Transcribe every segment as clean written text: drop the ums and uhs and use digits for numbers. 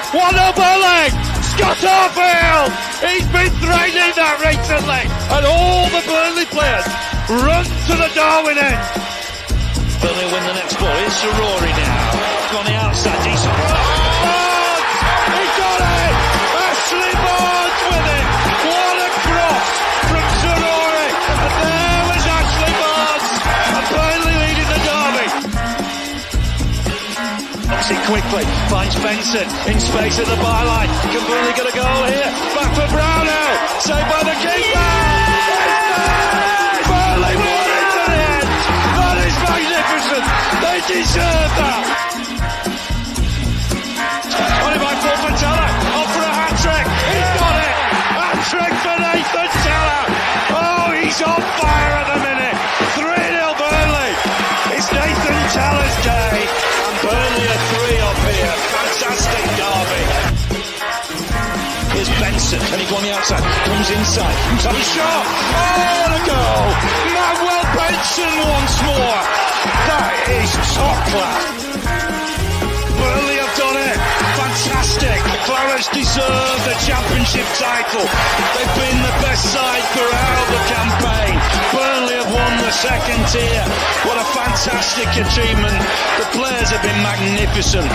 What a bullet! Scott Arfield! He's been threatening that recently, and all the Burnley players run to the Darwin end. Burnley win the next ball. It's Rory now. On the outside, decent. Barnes! He got it! Ashley Barnes with it! What a cross from Rory! And there was Ashley Barnes! And Burnley leading the derby. Knocks it quickly, finds Benson in space at the byline. Can Burnley get a goal here? Back for Brownell, saved by the keeper! Burnley won it to the end! That is magnificent! They deserve that! On it by Paul Teller, off for a hat-trick! He's got it! Hat-trick for Nathan Teller! Oh, he's on fire at the minute! 3-0 Burnley! It's Nathan Teller's day! And Burnley are 3 up here. Fantastic derby! Here's Benson, can he go on the outside? Comes inside, top shot! Oh, what a goal! Manuel Benson once more! That is top class! Burnley have done it! Fantastic! The Clarets deserve the championship title. They've been the best side throughout the campaign. Burnley have won the second tier. What a fantastic achievement. The players have been magnificent.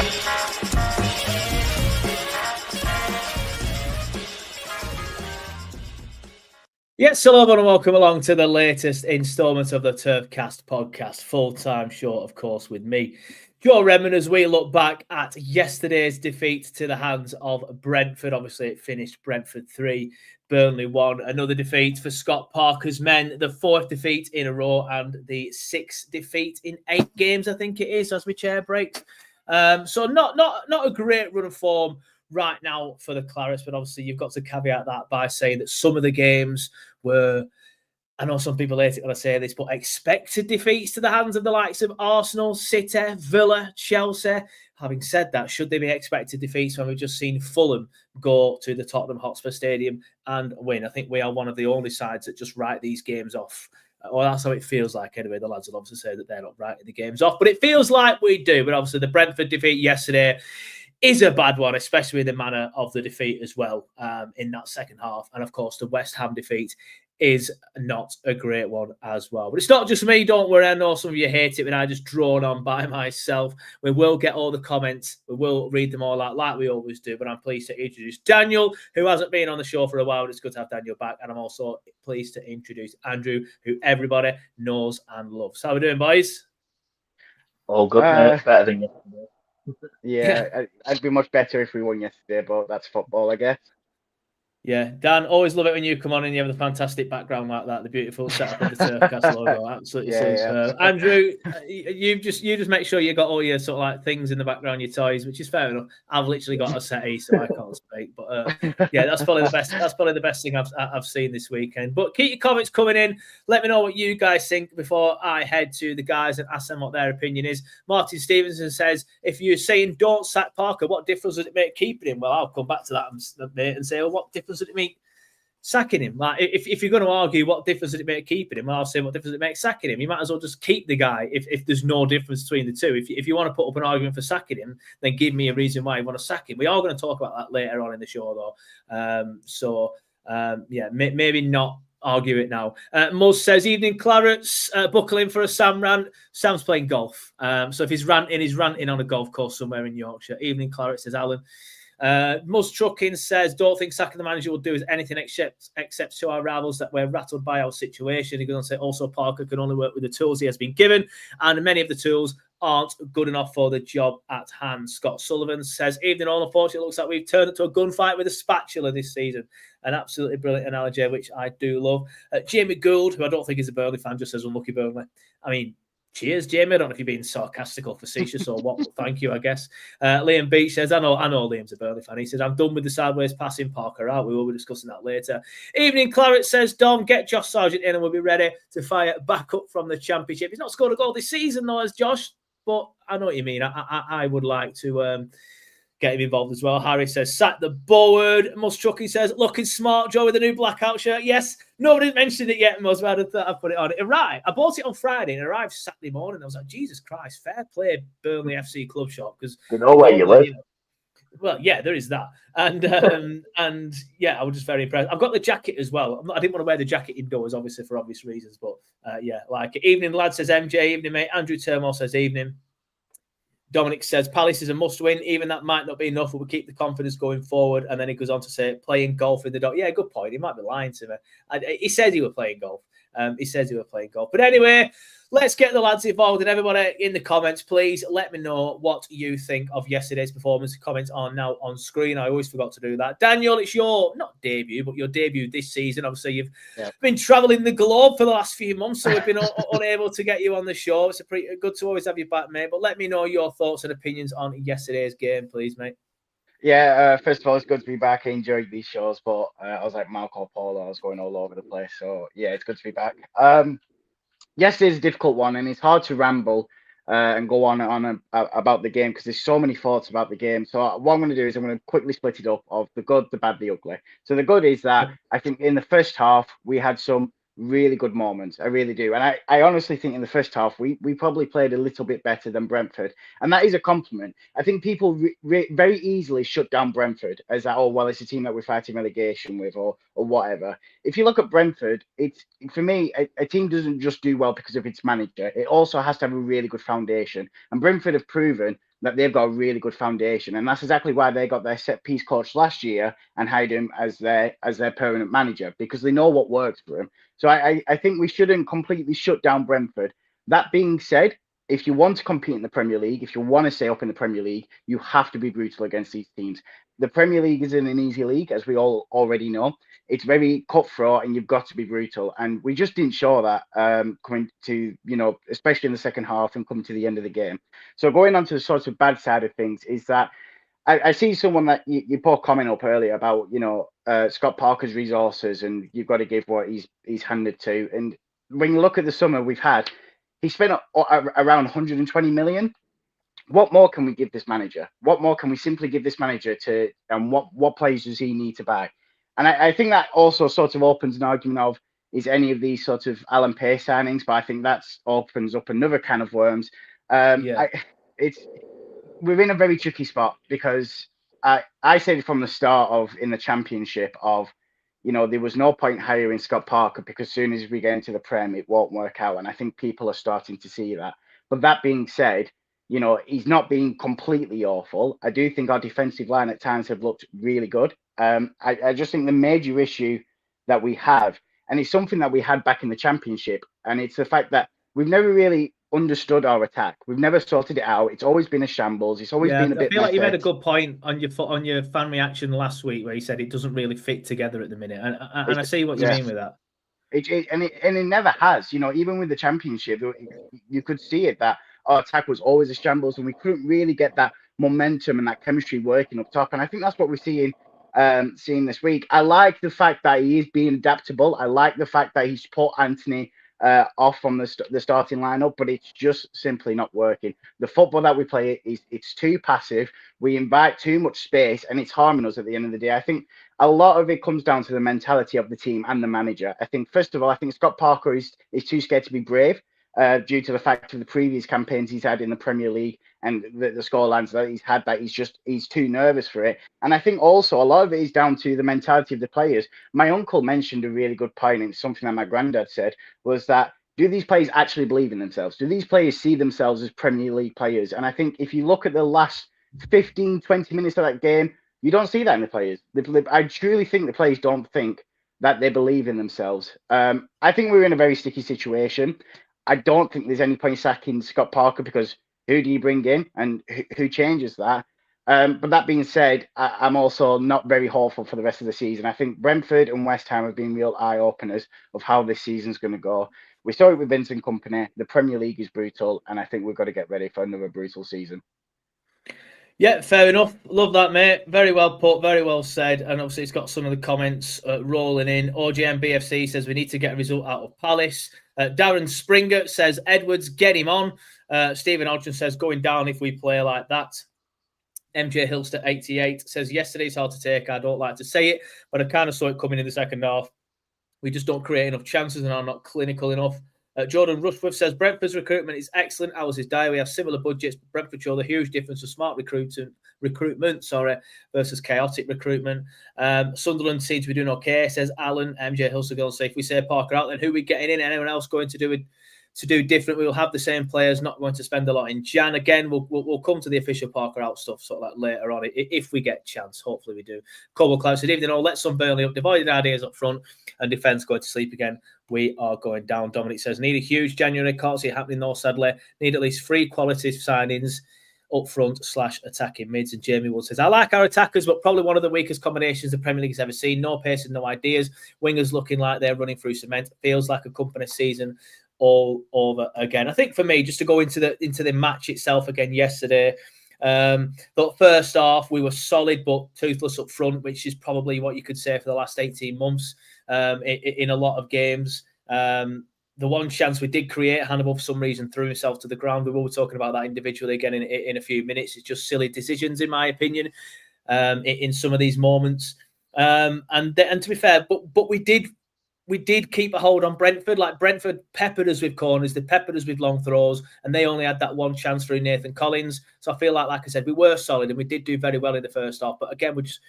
Yes, hello everyone and welcome along to the latest instalment of the Turfcast podcast. Full-time show, of course, with me, Joe Redmond, as we look back at yesterday's defeat to the hands of Brentford. Obviously, it finished Brentford 3, Burnley 1. Another defeat for Scott Parker's men, the 4th defeat in a row and the 6th defeat in 8 games, I think it is, as my chair breaks. So not a great run of form right now for the Clarets, but obviously you've got to caveat that by saying that some of the games were, I know some people hate it when I say this, but expected defeats to the hands of the likes of Arsenal, City, Villa, Chelsea. Having said that, should they be expected defeats when we've just seen Fulham go to the Tottenham Hotspur Stadium and win? I think we are one of the only sides that just write these games off. Well, that's how it feels like anyway. The lads will obviously say that they're not writing the games off, but it feels like we do. But obviously the Brentford defeat yesterday is a bad one, especially in the manner of the defeat as well in that second half. And of course, the West Ham defeat is not a great one as well. But it's not just me, don't worry. I know some of you hate it when I just drone on by myself. We will get all the comments. We will read them all out like we always do. But I'm pleased to introduce Daniel, who hasn't been on the show for a while. It's good to have Daniel back. And I'm also pleased to introduce Andrew, who everybody knows and loves. How are we doing, boys? All good, mate. Better than yesterday. Yeah, I'd be much better if we won yesterday, but that's football, I guess. Yeah, Dan, always love it when you come on and you have the fantastic background like that, the beautiful setup of the Turfcast logo. Absolutely. Andrew, you just make sure you got all your sort of like things in the background, your toys, which is fair enough. I've literally got a settee, so I can't speak. But yeah, that's probably the best. That's probably the best thing I've seen this weekend. But keep your comments coming in. Let me know what you guys think before I head to the guys and ask them what their opinion is. Martin Stevenson says, if you're saying don't sack Parker, what difference does it make keeping him? Well, I'll come back to that, mate, and say, well, what difference does it make sacking him? Like, if you're going to argue what difference does it make keeping him, well, I'll say what difference does it make sacking him. You might as well just keep the guy if there's no difference between the two. If you want to put up an argument for sacking him, then give me a reason why you want to sack him. We are going to talk about that later on in the show, though. Maybe not argue it now. Muzz says, evening Clarets, buckle in for a Sam rant. Sam's playing golf. So if he's ranting on a golf course somewhere in Yorkshire. Evening Clarets, says Alan. Muzz Trucking says, don't think sacking the manager will do us anything except to our rivals that we're rattled by our situation. He goes on to say, also Parker can only work with the tools he has been given, and many of the tools aren't good enough for the job at hand. Scott Sullivan says, evening all, unfortunately it looks like we've turned into a gunfight with a spatula this season. An absolutely brilliant analogy, which I do love. Jamie Gould, who I don't think is a Burnley fan, just says unlucky Burnley. I mean, cheers, Jamie. I don't know if you're being sarcastic or facetious or what. Thank you, I guess. Liam Beach says, I know Liam's a Burnley fan. He says, I'm done with the sideways passing Parker out. We will be discussing that later. Evening Claret says, Dom, get Josh Sargent in and we'll be ready to fire back up from the Championship. He's not scored a goal this season, though, as Josh, but I know what you mean. I would like to get him involved as well. Harry says, sack the Board. Muzz Trucking says, looking smart, Joe, with a new blackout shirt. Yes, nobody mentioned it yet, Muzz, but I thought I'd put it on. It arrived. I bought it on Friday and it arrived Saturday morning. I was like, Jesus Christ, fair play, Burnley FC Club Shop. Because you know where you live. Well, yeah, there is that, and yeah, I was just very impressed. I've got the jacket as well. I didn't want to wear the jacket indoors, obviously for obvious reasons, but yeah, like it. Evening, lad, says MJ. Evening, mate. Andrew Turmel says evening. Dominic says Palace is a must-win. Even that might not be enough, but we'll keep the confidence going forward. And then he goes on to say playing golf in the dog. Yeah, good point. He might be lying to me. He says he was playing golf. He says he was playing golf. But anyway, let's get the lads involved. And everybody in the comments, please let me know what you think of yesterday's performance. Comments are now on screen. I always forgot to do that. Daniel, it's your, not debut, but your debut this season. Obviously, you've been travelling the globe for the last few months, so we've been unable to get you on the show. It's pretty good to always have you back, mate. But let me know your thoughts and opinions on yesterday's game, please, mate. Yeah, first of all, it's good to be back. I enjoyed these shows, but I was like Marco Polo. I was going all over the place. So, yeah, it's good to be back. Yesterday's a difficult one, and it's hard to ramble and go on about the game because there's so many thoughts about the game. So what I'm going to do is I'm going to quickly split it up of the good, the bad, the ugly. So the good is that I think in the first half, we had some really good moments. I really do. And I honestly think in the first half, we probably played a little bit better than Brentford. And that is a compliment. I think people very easily shut down Brentford as that, oh, well, it's a team that we're fighting relegation with or whatever. If you look at Brentford, it's, for me, a team doesn't just do well because of its manager. It also has to have a really good foundation. And Brentford have proven that they've got a really good foundation. And that's exactly why they got their set piece coach last year and hired him as their permanent manager, because they know what works for him. So I think we shouldn't completely shut down Brentford. That being said, if you want to compete in the Premier League, if you want to stay up in the Premier League, you have to be brutal against these teams. The Premier League isn't an easy league, as we all already know. It's very cutthroat and you've got to be brutal. And we just didn't show that coming to, especially in the second half and coming to the end of the game. So going on to the sort of bad side of things is that I see someone that you put a comment up earlier about, Scott Parker's resources and you've got to give what he's handed to. And when you look at the summer we've had, he spent around 120 million. What more can we give this manager? What more can we simply give this manager to, and what players does he need to buy? And I think that also sort of opens an argument of, is any of these sort of Alan Pace signings, but I think that opens up another can of worms. We're in a very tricky spot because I said from the start of in the Championship of, there was no point hiring Scott Parker because as soon as we get into the Prem, it won't work out. And I think people are starting to see that. But that being said, he's not been completely awful. I do think our defensive line at times have looked really good. I just think the major issue that we have, and it's something that we had back in the Championship, and it's the fact that we've never really understood our attack. We've never sorted it out. It's always been a shambles. It's always been a bit. I feel like you made a good point on your fan reaction last week where you said it doesn't really fit together at the minute, and I see what you mean with that. It never has. Even with the Championship, you could see it that our attack was always a shambles, and we couldn't really get that momentum and that chemistry working up top. And I think that's what we're seeing this week. I like the fact that he is being adaptable. I like the fact that he's put Anthony off from the starting lineup, but it's just simply not working. The football that we play it's too passive. We invite too much space, and it's harming us at the end of the day. I think a lot of it comes down to the mentality of the team and the manager. I think first of all, I think Scott Parker is too scared to be brave. Due to the fact of the previous campaigns he's had in the Premier League and the scorelines that he's had, that he's too nervous for it. And I think also a lot of it is down to the mentality of the players. My uncle mentioned a really good point, and it's something that my granddad said, was that do these players actually believe in themselves? Do these players see themselves as Premier League players? And I think if you look at the last 15, 20 minutes of that game, you don't see that in the players. I truly think the players don't think that they believe in themselves. I think we're in a very sticky situation. I don't think there's any point sacking Scott Parker because who do you bring in and who changes that? But that being said, I'm also not very hopeful for the rest of the season. I think Brentford and West Ham have been real eye-openers of how this season's going to go. We saw it with Vincent Kompany. The Premier League is brutal, and I think we've got to get ready for another brutal season. Yeah, fair enough. Love that, mate. Very well put, very well said. And obviously, it's got some of the comments rolling in. OGM BFC says we need to get a result out of Palace. Darren Springer says Edwards, get him on. Stephen Hodgson says going down if we play like that. MJ Hillster 88 says yesterday's hard to take. I don't like to say it, but I kind of saw it coming in the second half. We just don't create enough chances and are not clinical enough. Jordan Rushworth says Brentford's recruitment is excellent. Ours is dire. We have similar budgets. But Brentford show the huge difference of smart recruitment, versus chaotic recruitment. Sunderland seems to be doing okay, says Alan. MJ Hilsegill say if we say Parker out, then who are we getting in? Anyone else going to do different? We will have the same players, not going to spend a lot in Jan. Again, we'll come to the official Parker out stuff sort of like later on if we get a chance. Hopefully we do. Cobble Cloud said, even though let some Burnley up, divided ideas up front and defence going to sleep again. We are going down. Dominic says, need a huge January. Can't see it happening though, sadly. Need at least 3 quality signings up front / attacking mids. And Jamie Wood says, I like our attackers, but probably one of the weakest combinations the Premier League has ever seen. No pace and no ideas. Wingers looking like they're running through cement. Feels like a company season all over again. I think for me, just to go into the match itself again yesterday, but first half we were solid but toothless up front, which is probably what you could say for the last 18 months in a lot of games. The one chance we did create, Hannibal for some reason threw himself to the ground. We will be talking about that individually again in a few minutes. It's just silly decisions, in my opinion, in some of these moments. And to be fair, but we did keep a hold on Brentford. Like Brentford peppered us with corners, they peppered us with long throws, and they only had that one chance through Nathan Collins. So I feel like I said, we were solid and we did do very well in the first half. But again, we're just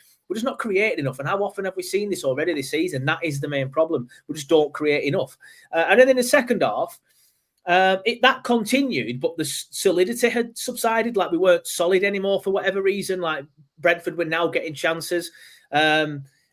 not creating enough. And how often have we seen this already this season? That is the main problem. We just don't create enough. And then in the second half, that continued, but the solidity had subsided. Like we weren't solid anymore for whatever reason. Like Brentford were now getting chances.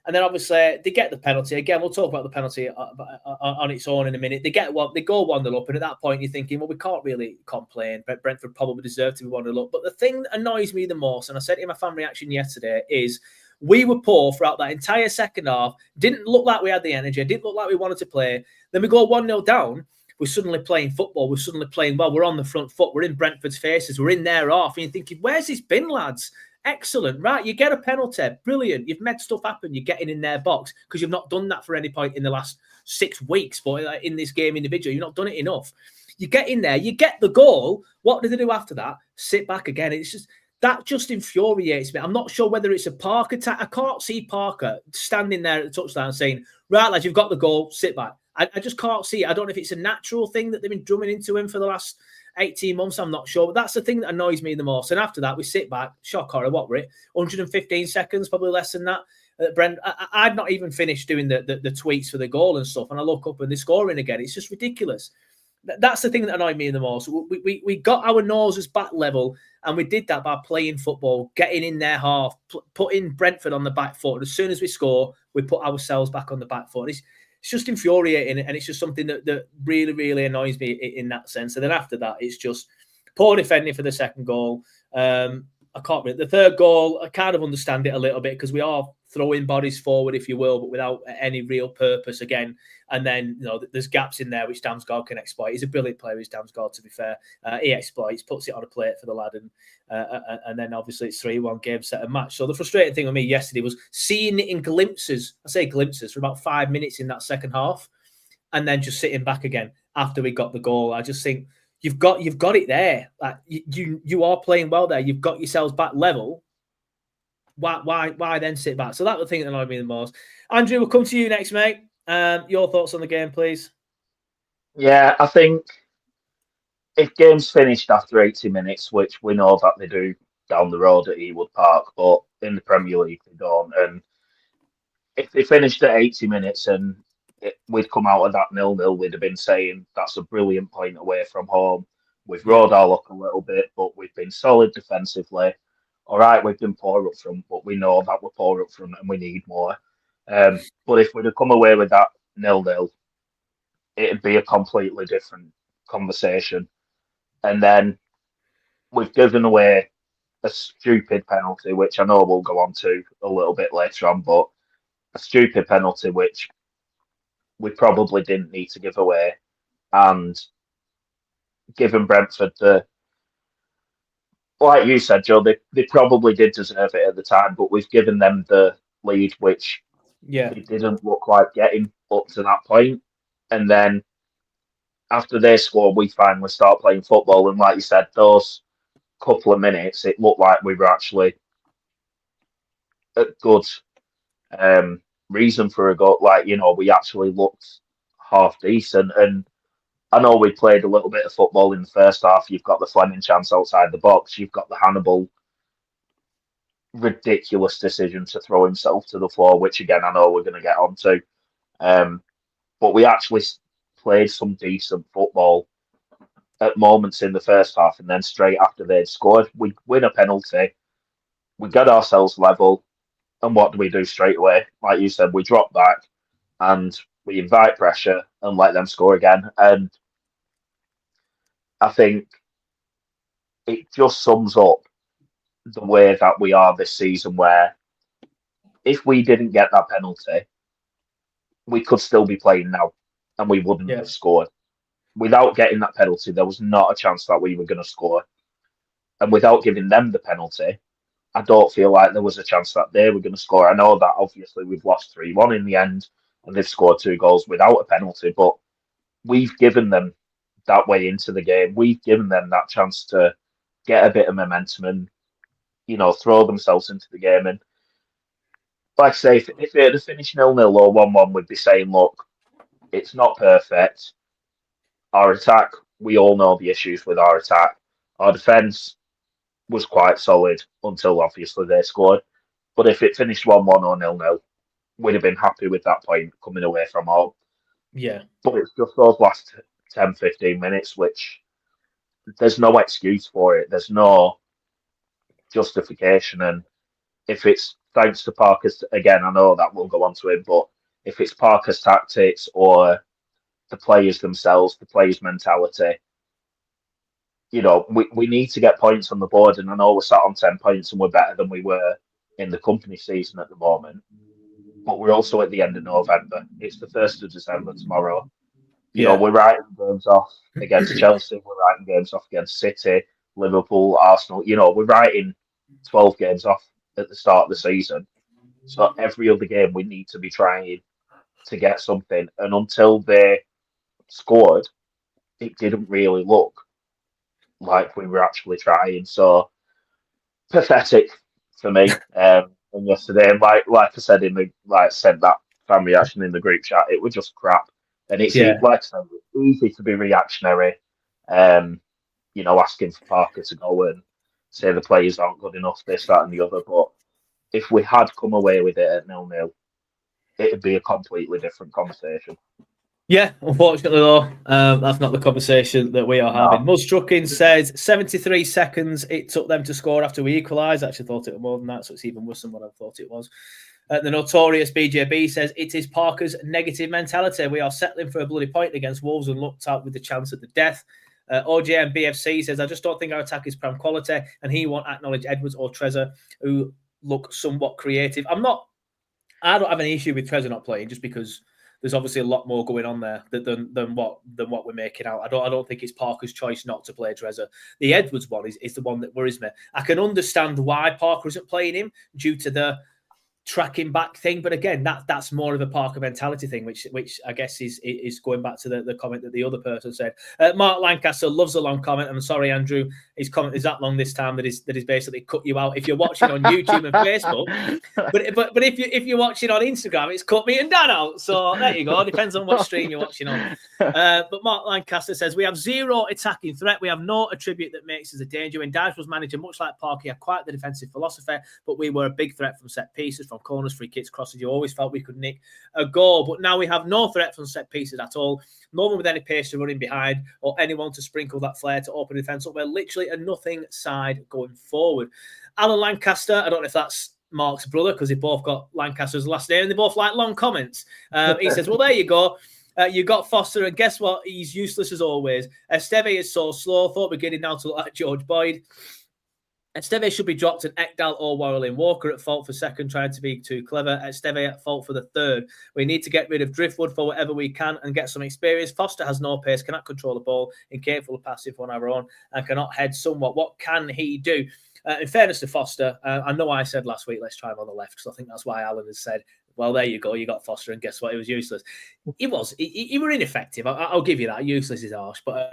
And then obviously they get the penalty. Again, we'll talk about the penalty on its own in a minute. They go 1-0 up, and at that point you're thinking, well, we can't really complain. Brentford probably deserved to be 1-0 up. But the thing that annoys me the most, and I said it in my fan reaction yesterday, is we were poor throughout that entire second half. Didn't look like we had the energy. Didn't look like we wanted to play. Then we go 1-0 down. We're suddenly playing football. We're suddenly playing well. We're on the front foot. We're in Brentford's faces. We're in their half. And you're thinking, where's this been, lads? Excellent, right? You get a penalty. Brilliant. You've made stuff happen. You're getting in their box because you've not done that for any point in the last 6 weeks. But in this game individually, you've not done it enough. You get in there. You get the goal. What do they do after that? Sit back again. It's just... That just infuriates me. I'm not sure whether it's a Parker attack. I can't see Parker standing there at the touchdown saying, right, lads, you've got the goal, sit back. I just can't see it. I don't know if it's a natural thing that they've been drumming into him for the last 18 months. I'm not sure. But that's the thing that annoys me the most. And after that, we sit back. Shock horror, what were it? 115 seconds, probably less than that. Brent, I'd not even finished doing the tweets for the goal and stuff. And I look up and they're scoring again. It's just ridiculous. That's the thing that annoyed me the most. We got our noses back level, and we did that by playing football, getting in their half, putting Brentford on the back foot. And as soon as we score, we put ourselves back on the back foot. It's just infuriating, and it's just something that really, really annoys me in that sense. And then after that, it's just poor defending for the second goal. I can't really. The third goal, I kind of understand it a little bit because we are throwing bodies forward, if you will, but without any real purpose again. And then, there's gaps in there which Damsgaard can exploit. He's a brilliant player, is Damsgaard, to be fair. He exploits, puts it on a plate for the lad, and then obviously it's 3-1 game set and match. So the frustrating thing with me yesterday was seeing it in glimpses. I say glimpses for about 5 minutes in that second half, and then just sitting back again after we got the goal. I just think you've got it there. Like you are playing well there. You've got yourselves back level. Why then sit back? So that was the thing that annoyed me the most. Andrew, we'll come to you next, mate. Your thoughts on the game, please. Yeah, I think if games finished after 80 minutes, which we know that they do down the road at Ewood Park, but in the Premier League they don't, and if they finished at 80 minutes and we'd come out of that 0-0, we'd have been saying that's a brilliant point away from home. We've rode our luck a little bit, but we've been solid defensively. All right, we've been poor up front, but we know that we're poor up front and we need more. But if we'd have come away with that 0-0, it'd be a completely different conversation. And then we've given away a stupid penalty, which I know we'll go on to a little bit later on, but a stupid penalty which we probably didn't need to give away. And given Brentford like you said, Joe, they probably did deserve it at the time, but we've given them the lead, which they didn't look like getting up to that point. And then after they scored, we finally start playing football. And like you said, those couple of minutes, it looked like we were actually a good reason for a goal. Like, we actually looked half decent. And I know we played a little bit of football in the first half. You've got the Fleming chance outside the box. You've got the Hannibal ridiculous decision to throw himself to the floor, which again I know we're going to get onto. But we actually played some decent football at moments in the first half, and then straight after they'd scored, we win a penalty, we get ourselves level, and what do we do straight away? Like you said, we drop back and we invite pressure and let them score again. And I think it just sums up the way that we are this season, where if we didn't get that penalty, we could still be playing now and we wouldn't have scored. Without getting that penalty, there was not a chance that we were going to score. And without giving them the penalty, I don't feel like there was a chance that they were going to score. I know that obviously we've lost 3-1 in the end and they've scored 2 goals without a penalty, but we've given them that way into the game. We've given them that chance to get a bit of momentum and, you know, throw themselves into the game. And like I say, if it had finished 0-0 or 1-1, we'd be saying, look, it's not perfect. Our attack, we all know the issues with our attack. Our defence was quite solid until obviously they scored. But if it finished 1-1 or 0-0, we'd have been happy with that point coming away from home. Yeah. But it's just those last 10, 15 minutes, which there's no excuse for it. There's no justification. And if it's thanks to Parker's, again, I know that we'll go on to him, but if it's Parker's tactics or the players themselves, the players' mentality, you know, we need to get points on the board. And I know we're sat on 10 points and we're better than we were in the company season at the moment. But we're also at the end of November. It's the 1st of December tomorrow. You know, we're writing games off against Chelsea. We're writing games off against City, Liverpool, Arsenal. You know, we're writing 12 games off at the start of the season. So every other game we need to be trying to get something. And until they scored, it didn't really look like we were actually trying. So pathetic for me. And yesterday, and like I said said that fan reaction in the group chat, it was just crap. And it's like I said, it's easy to be reactionary. You know, asking for Parker to go and say the players aren't good enough, this, that, and the other. But if we had come away with it at 0-0, it'd be a completely different conversation. Yeah, unfortunately though, that's not the conversation that we are having. Muzz Trucking says 73 seconds it took them to score after we equalised. I actually thought it was more than that, so it's even worse than what I thought it was. The notorious BJB says it is Parker's negative mentality. We are settling for a bloody point against Wolves and looked out with the chance at the death. OJM BFC says, I just don't think our attack is prime quality and he won't acknowledge Edwards or Trezor, who look somewhat creative. I don't have any issue with Trezor not playing just because there's obviously a lot more going on there than what we're making out. I don't think it's Parker's choice not to play Trezor. The Edwards one is the one that worries me. I can understand why Parker isn't playing him due to the tracking back thing, but again, that's more of a Parker mentality thing, which I guess is going back to the comment that the other person said. Mark Lancaster loves a long comment. I'm sorry, Andrew, his comment is that long this time that he's basically cut you out if you're watching on YouTube and Facebook. But if you're watching on Instagram, it's cut me and Dan out. So there you go. Depends on what stream you're watching on. But Mark Lancaster says we have zero attacking threat. We have no attribute that makes us a danger. When Dyche was manager, much like Parker, he had quite the defensive philosophy, but we were a big threat from set pieces, from corners, free kicks, crosses. You always felt we could nick a goal, but now we have no threat from set pieces at all. No one with any pace to run in behind or anyone to sprinkle that flair to open the defence up. We're literally a nothing side going forward. Alan Lancaster, I don't know if that's Mark's brother because they both got Lancaster's last name and they both like long comments. He says, well, there you go. You got Foster, and guess what? He's useless as always. Esteve is so slow. Thought we're getting now to look like George Boyd. Esteve should be dropped and Ekdal or Warrell Walker at fault for second, trying to be too clever. Esteve at fault for the third. We need to get rid of Driftwood for whatever we can and get some experience. Foster has no pace, cannot control the ball, incapable of passing on our own, and cannot head somewhat. What can he do? In fairness to Foster, I know I said last week, let's try him on the left, because I think that's why Alan has said, well, there you go, you got Foster, and guess what? He was useless. He were ineffective. I'll give you that. Useless is harsh, but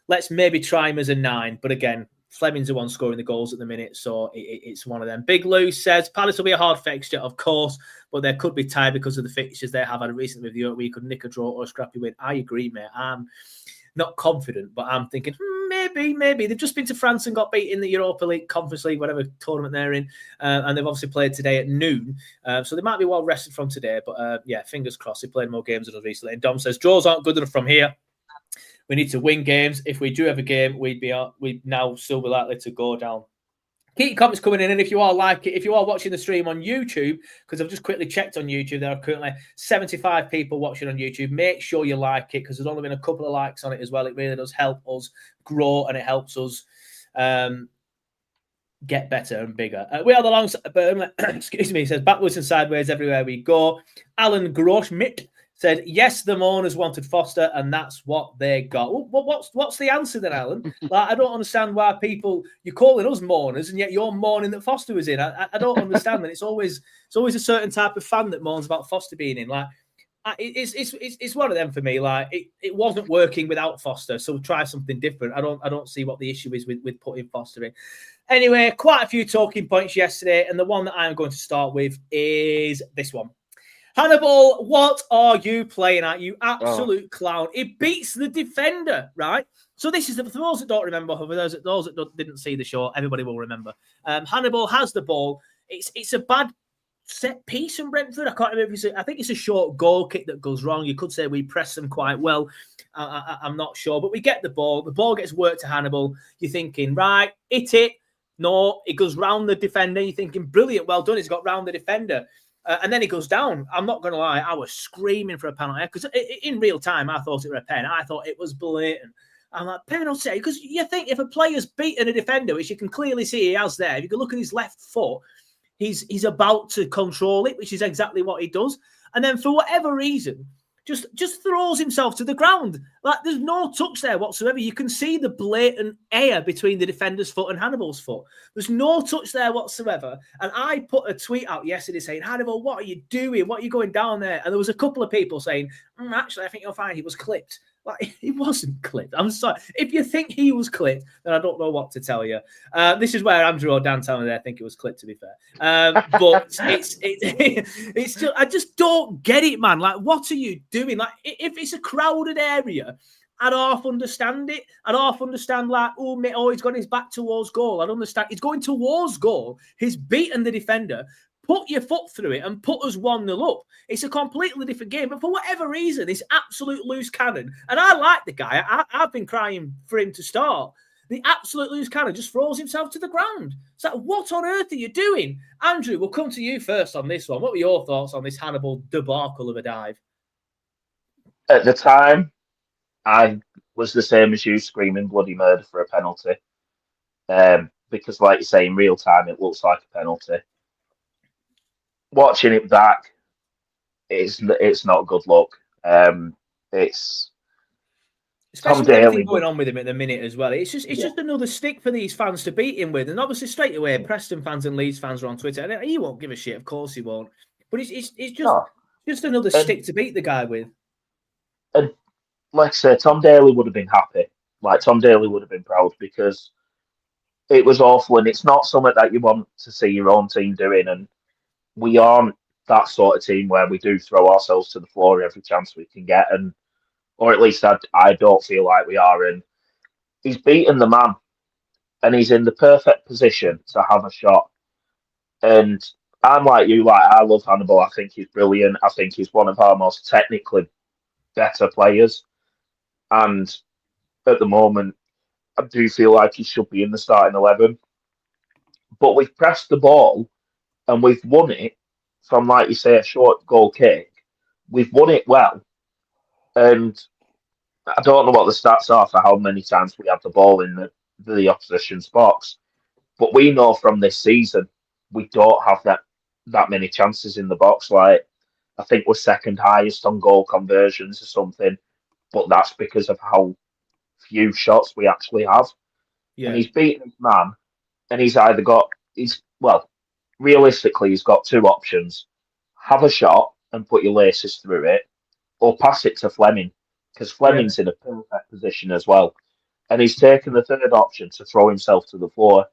let's maybe try him as a 9. But again, Fleming's the one scoring the goals at the minute, so it's one of them. Big Lou says, Palace will be a hard fixture, of course, but there could be tired because of the fixtures they have had recently with Europe where you could nick a draw or a scrappy win. I agree, mate. not confident, but I'm thinking maybe they've just been to France and got beat in the Europa League, Conference League, whatever tournament they're in, and they've obviously played today at noon, so they might be well rested from today. But yeah, fingers crossed. They played more games than us recently. And Dom says draws aren't good enough from here. We need to win games. If we do have a game, we'd now still be likely to go down. Keep your comments coming in, and if you are watching the stream on YouTube, because I've just quickly checked on YouTube, there are currently 75 people watching on YouTube. Make sure you like it, because there's only been a couple of likes on it as well. It really does help us grow, and it helps us get better and bigger. We are the long, excuse me, he says backwards and sideways everywhere we go. Alan Groschmidt said, yes, the mourners wanted Foster, and that's what they got. Well, what's the answer then, Alan? Like, I don't understand why you're calling us mourners, and yet you're mourning that Foster was in. I don't understand that. It's always a certain type of fan that mourns about Foster being in. Like, it's one of them for me. Like, it wasn't working without Foster, so try something different. I don't see what the issue is with putting Foster in. Anyway, quite a few talking points yesterday, and the one that I'm going to start with is this one. Hannibal, what are you playing at, you absolute clown? It beats the defender, right? So this is, for those that don't remember, for those that didn't see the show, everybody will remember. Hannibal has the ball. It's a bad set piece from Brentford. I can't remember if I think it's a short goal kick that goes wrong. You could say we press them quite well. I'm not sure, but we get the ball. The ball gets worked to Hannibal. You're thinking, right, hit it. No, it goes round the defender. You're thinking, brilliant, well done. He's got round the defender. And then he goes down. I'm not going to lie. I was screaming for a penalty because in real time, I thought it was a pen. I thought it was blatant. I'm like, penalty? Because you think if a player's beaten a defender, which you can clearly see he has there, if you can look at his left foot, he's about to control it, which is exactly what he does. And then for whatever reason, just throws himself to the ground. Like, there's no touch there whatsoever. You can see the blatant air between the defender's foot and Hannibal's foot. There's no touch there whatsoever. And I put a tweet out yesterday saying, Hannibal, what are you doing? What are you going down there? And there was a couple of people saying, actually, I think you'll find he was clipped. Like, he wasn't clipped. I'm sorry. If you think he was clipped, then I don't know what to tell you. This is where Andrew or Dan tell me they think it was clipped, to be fair. But it's just, I just don't get it, man. Like, what are you doing? Like, if it's a crowded area, I'd half understand it. I'd half understand, like, he's got his back towards goal. I'd understand. He's going towards goal. He's beaten the defender. Put your foot through it and put us 1-0 up. It's a completely different game. But for whatever reason, this absolute loose cannon, and I like the guy. I've been crying for him to start. The absolute loose cannon just throws himself to the ground. It's like, what on earth are you doing? Andrew, we'll come to you first on this one. What were your thoughts on this Hannibal debacle of a dive? At the time, I was the same as you, screaming bloody murder for a penalty. Because, like you say, in real time, it looks like a penalty. Watching it back, it's not a good look. It's especially with everything going on with him at the minute as well. It's just another stick for these fans to beat him with. And obviously, straight away, Preston fans and Leeds fans are on Twitter, and he won't give a shit. Of course, he won't. But it's just another stick to beat the guy with. And like I say, Tom Daly would have been happy. Like, Tom Daly would have been proud, because it was awful, and it's not something that you want to see your own team doing. And we aren't that sort of team where we do throw ourselves to the floor every chance we can get, or at least I don't feel like we are. And he's beaten the man, and he's in the perfect position to have a shot. And I'm like you, like, I love Hannibal. I think he's brilliant. I think he's one of our most technically better players. And at the moment, I do feel like he should be in the starting 11. But we've pressed the ball, and we've won it from, like you say, a short goal kick. We've won it well. And I don't know what the stats are for how many times we have the ball in the opposition's box. But we know from this season, we don't have that many chances in the box. Like, I think we're second highest on goal conversions or something. But that's because of how few shots we actually have. Yeah. And he's beaten his man, and he's either got... realistically, he's got two options. Have a shot and put your laces through it, or pass it to Fleming, because Fleming's in a perfect position as well. And he's taken the third option to throw himself to the floor.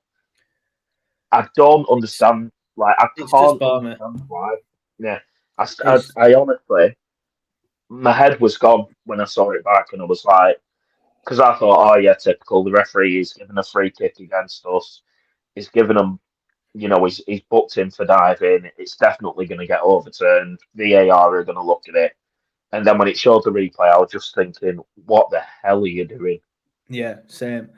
I don't understand. Like, I can't understand why. Yeah. I honestly, my head was gone when I saw it back, and I was like, because I thought, oh yeah, typical. The referee is giving a free kick against us. He's giving them, he's booked him for diving. It's definitely going to get overturned. VAR are going to look at it. And then when it showed the replay, I was just thinking, what the hell are you doing? Yeah, same.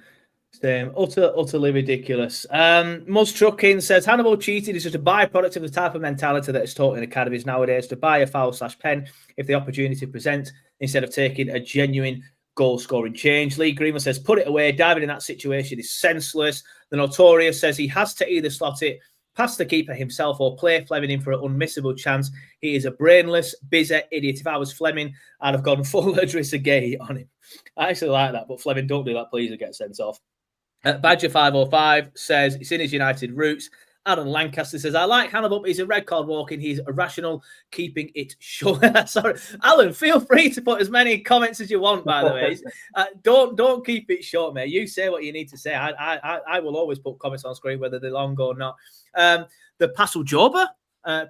Utterly ridiculous. Mus Trucking says Hannibal cheating is just a byproduct of the type of mentality that is taught in academies nowadays, to buy a foul/pen if the opportunity presents, instead of taking a genuine goal-scoring change. Lee Greenwood says, put it away. Diving in that situation is senseless. The Notorious says he has to either slot it past the keeper himself or play Fleming in for an unmissable chance. He is a brainless, busy idiot. If I was Fleming, I'd have gone full Idrissa Gueye on him. I actually like that, but Fleming, don't do that, please, and get sent off. Badger 505 says it's in his United roots. Alan Lancaster says, I like Hannibal, but he's a red card walking. He's irrational, keeping it short. Sorry, Alan, feel free to put as many comments as you want, by the way. Don't keep it short, mate. You say what you need to say. I will always put comments on screen, whether they're long or not. The Passel Joba,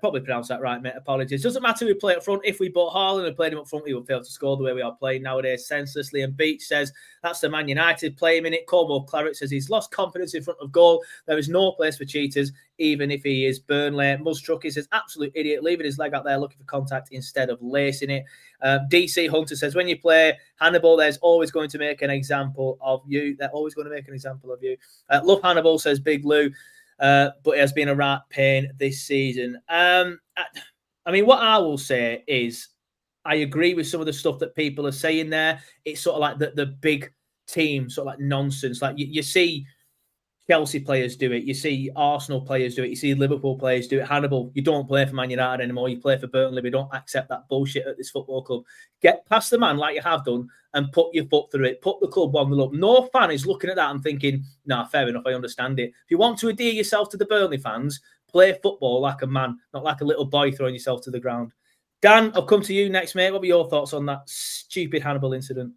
probably pronounced that right, mate. Apologies. Doesn't matter who play up front. If we bought Haaland and played him up front, he would fail to score the way we are playing nowadays, senselessly. And Beach says that's the Man United play him in it. Cornwall Clarets says he's lost confidence in front of goal. There is no place for cheaters, even if he is Burnley. Mustrucky says absolute idiot, leaving his leg out there looking for contact instead of lacing it. DC Hunter says when you play Hannibal, there's always going to make an example of you. They're always going to make an example of you. Love Hannibal, says Big Lou. But it has been a right pain this season. I mean, what I will say is I agree with some of the stuff that people are saying there. It's sort of like the big team, sort of like nonsense. Like you see Chelsea players do it. You see Arsenal players do it. You see Liverpool players do it. Hannibal, you don't play for Man United anymore. You play for Burnley. We don't accept that bullshit at this football club. Get past the man like you have done and put your foot through it. Put the club on the look. No fan is looking at that and thinking, nah, fair enough, I understand it. If you want to endear yourself to the Burnley fans, play football like a man, not like a little boy throwing yourself to the ground. Dan, I'll come to you next, mate. What were your thoughts on that stupid Hannibal incident?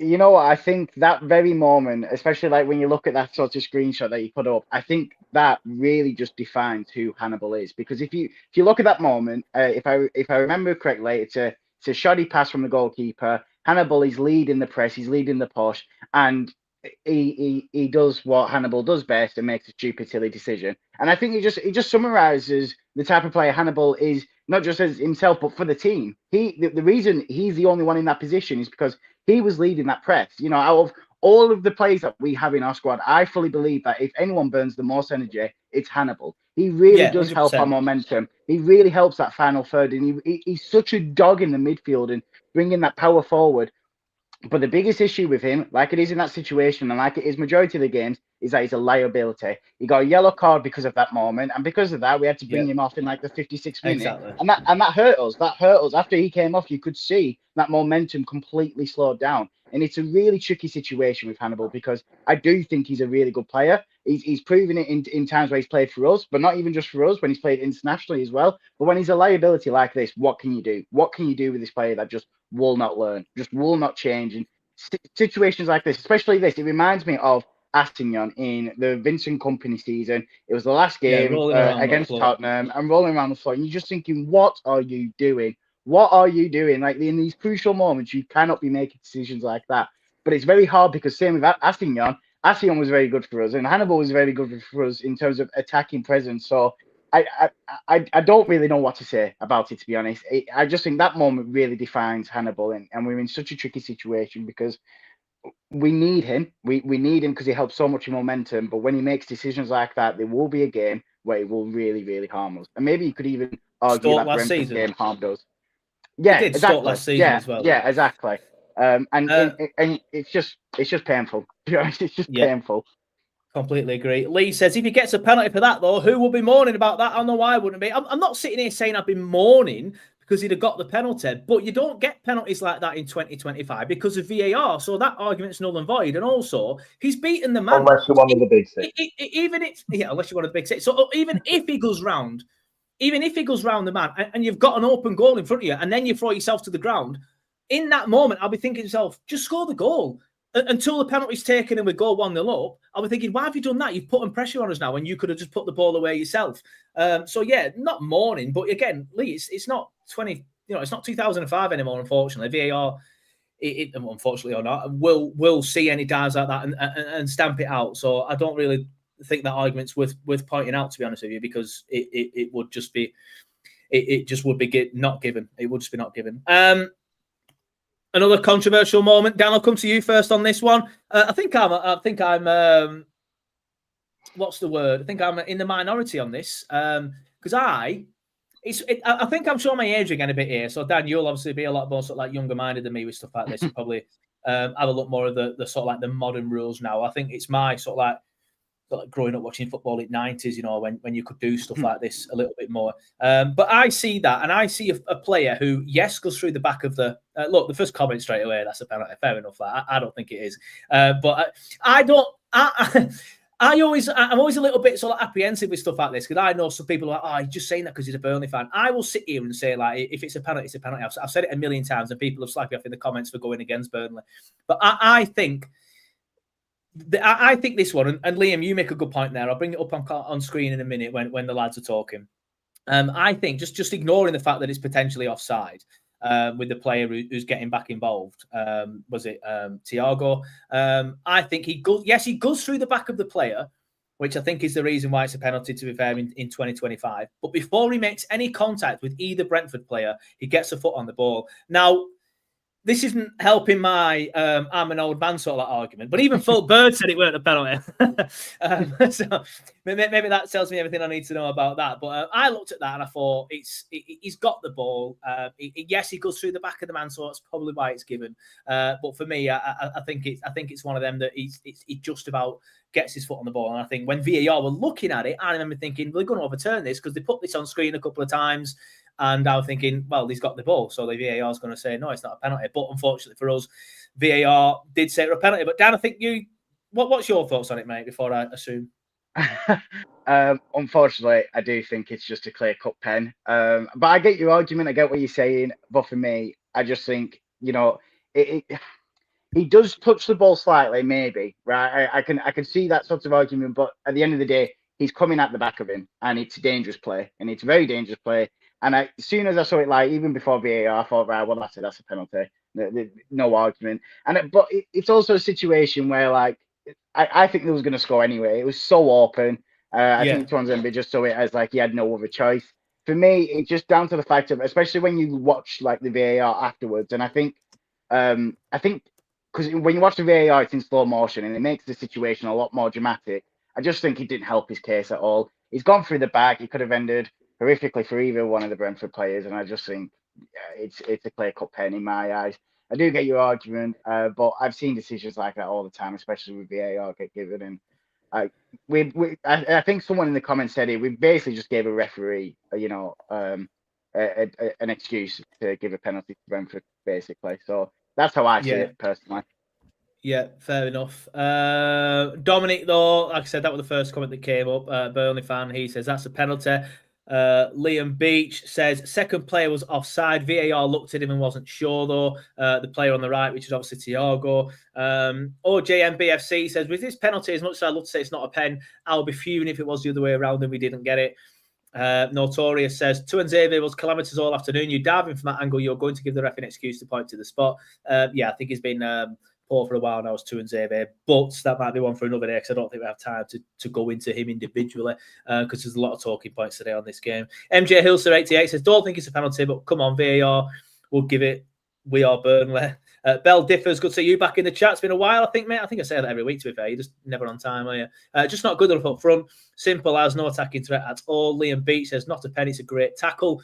You know what? I think that very moment, especially like when you look at that sort of screenshot that you put up, I think that really just defines who Hannibal is. Because if you look at that moment, if I remember correctly, it's a shoddy pass from the goalkeeper. Hannibal is leading the press, he's leading the push, and he does what Hannibal does best and makes a stupid, silly decision. And I think it just summarizes the type of player Hannibal is, not just as himself, but for the team. The reason he's the only one in that position is because he was leading that press. You know, out of all of the players that we have in our squad, I fully believe that if anyone burns the most energy, it's Hannibal. He really does 100%. Help our momentum. He really helps that final third, and he's such a dog in the midfield and bringing that power forward. But the biggest issue with him, like it is in that situation, and like it is majority of the games, is that he's a liability. He got a yellow card because of that moment, and because of that, we had to bring him off in like the 56th minute. Exactly. And that hurt us. That hurt us. After he came off, you could see that momentum completely slowed down. And it's a really tricky situation with Hannibal because I do think he's a really good player. He's proven it in times where he's played for us, but not even just for us, when he's played internationally as well. But when he's a liability like this, what can you do? What can you do with this player that just will not learn, just will not change? And situations like this, especially this, it reminds me of Astignon in the Vincent Kompany season. It was the last game against Tottenham and rolling around the floor. And you're just thinking, what are you doing? What are you doing? Like in these crucial moments, you cannot be making decisions like that. But it's very hard because same with Astignon. Astignon was very good for us, and Hannibal was very good for us in terms of attacking presence. So I don't really know what to say about it, to be honest. I just think that moment really defines Hannibal, and we're in such a tricky situation because we need him. We need him because he helps so much in momentum. But when he makes decisions like that, there will be a game where it will really, really harm us. And maybe you could even argue that Brentford game harmed us. Yeah, exactly. Last season as well. Yeah, exactly. And it's just painful. It's just painful. Completely agree. Lee says if he gets a penalty for that, though, who will be mourning about that? I know I wouldn't be. I'm not sitting here saying I've been mourning because he'd have got the penalty, but you don't get penalties like that in 2025 because of VAR. So that argument's null and void. And also, he's beaten the man. Unless you're one of the big six. Unless you're one of the big six. So even if he goes round the man and you've got an open goal in front of you and then you throw yourself to the ground, in that moment, I'll be thinking to myself, just score the goal. Until the penalty's taken and we go 1-0 up, I'll be thinking, why have you done that? You've put in pressure on us now and you could have just put the ball away yourself. So yeah, not mourning, but again, Lee, it's not it's not 2005 anymore, unfortunately. VAR it unfortunately or not, will see any dives like that and stamp it out. So I don't really think that argument's worth pointing out, to be honest with you, because it would just be it just would be not given. It would just be not given. Another controversial moment. Dan, I'll come to you first on this one. I think I'm what's the word? I think I'm in the minority on this because I think I'm showing my age again a bit here. So Dan, you'll obviously be a lot more sort of like younger minded than me with stuff like this. You probably have a lot more of the sort of like the modern rules now. I think it's my sort of like growing up watching football in the 90s, you know, when you could do stuff like this a little bit more. But I see that, and I see a player who, yes, goes through the back of the look. The first comment straight away, that's a penalty. Fair enough. I don't think it is, but I don't. I'm always a little bit sort of apprehensive with stuff like this because I know some people are like, oh, he's just saying that because he's a Burnley fan. I will sit here and say, like, if it's a penalty, it's a penalty. I've said it a million times, and people have slagged me off in the comments for going against Burnley. But I think this one, and Liam, you make a good point there. I'll bring it up on screen in a minute when the lads are talking. I think just ignoring the fact that it's potentially offside. With the player who's getting back involved. Was it Thiago? I think he goes through the back of the player, which I think is the reason why it's a penalty, to be fair, in 2025. But before he makes any contact with either Brentford player, he gets a foot on the ball. Now, this isn't helping my I'm an old man sort of argument, but even Phil Bird said it weren't a penalty. So maybe that tells me everything I need to know about that. But I looked at that and I thought he's got the ball. Yes, he goes through the back of the man, so that's probably why it's given. But for me, I think it's one of them that he just about gets his foot on the ball. And I think when VAR were looking at it, I remember thinking they're going to overturn this because they put this on screen a couple of times. And I was thinking, well, he's got the ball, so the VAR is going to say, no, it's not a penalty. But unfortunately for us, VAR did say it was a penalty. But Dan, I think what's your thoughts on it, mate, before I assume? Unfortunately, I do think it's just a clear-cut pen. But I get your argument. I get what you're saying. But for me, I just think, you know, he does touch the ball slightly, maybe, right? I can see that sort of argument. But at the end of the day, he's coming at the back of him, and it's a dangerous play, and it's a very dangerous play. And as soon as I saw it, like even before VAR, I thought, right, well, that's a penalty, no argument. But it's also a situation where, like, I think they was going to score anyway. It was so open. I think Twanzembe just saw it as like he had no other choice. For me, it's just down to the fact of, especially when you watch like the VAR afterwards, and I think because when you watch the VAR, it's in slow motion and it makes the situation a lot more dramatic. I just think it didn't help his case at all. He's gone through the back. He could have ended horrifically for either one of the Brentford players, and I just think it's a clear-cut pen in my eyes. I do get your argument, but I've seen decisions like that all the time, especially with VAR get given. And I think someone in the comments said it. We basically just gave a referee, an excuse to give a penalty to Brentford, basically. So that's how I see it personally. Yeah, fair enough. Dominic, though, like I said, that was the first comment that came up. Burnley fan, he says that's a penalty. Liam Beach says second player was offside. VAR looked at him and wasn't sure, though. The player on the right, which is obviously Thiago. OJMBFC says, with this penalty, as much as I'd love to say it's not a pen, I'll be fuming if it was the other way around and we didn't get it. Notorious says, Tuanzebe was calamitous all afternoon. You're diving from that angle, you're going to give the ref an excuse to point to the spot. I think he's been poor for a while now as Tuanzebe, but that might be one for another day because I don't think we have time to go into him individually because there's a lot of talking points today on this game. MJ Hilser 88 says, don't think it's a penalty, but come on, VAR will give it. We are Burnley. Bell Differs, good to see you back in the chat. It's been a while, I think, mate. I think I say that every week, to be fair. You're just never on time, are you? Just not good enough up front. Simple as, no attacking threat at all. Liam Beach says, not a pen, it's a great tackle.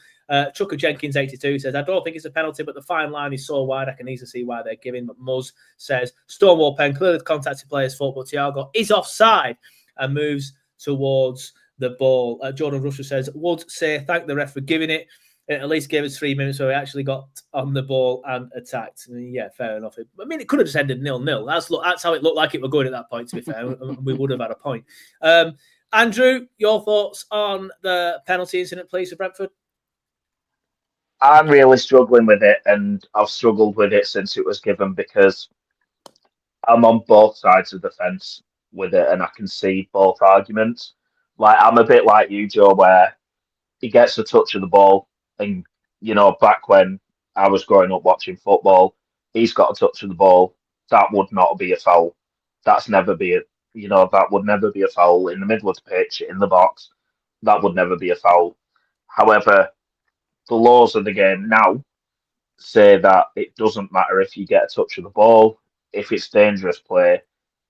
Chucker Jenkins 82 says, I don't think it's a penalty, but the fine line is so wide, I can easily see why they're giving. But Muzz says, Stonewall pen, clearly the contacted player's fault, but Thiago is offside and moves towards the ball. Jordan Rusher says, would say thank the ref for giving it. It at least gave us 3 minutes where we actually got on the ball and attacked. Yeah, fair enough. I mean, it could have just ended 0-0. That's how it looked like it were going at that point, to be fair. We would have had a point. Andrew, your thoughts on the penalty incident, please, for Brentford? I'm really struggling with it, and I've struggled with it since it was given because I'm on both sides of the fence with it, and I can see both arguments. Like, I'm a bit like you, Joe, where he gets a touch of the ball. And, back when I was growing up watching football, he's got a touch of the ball. That would not be a foul. That's never be that would never be a foul in the middle of the pitch, in the box. That would never be a foul. However, the laws of the game now say that it doesn't matter if you get a touch of the ball. If it's dangerous play,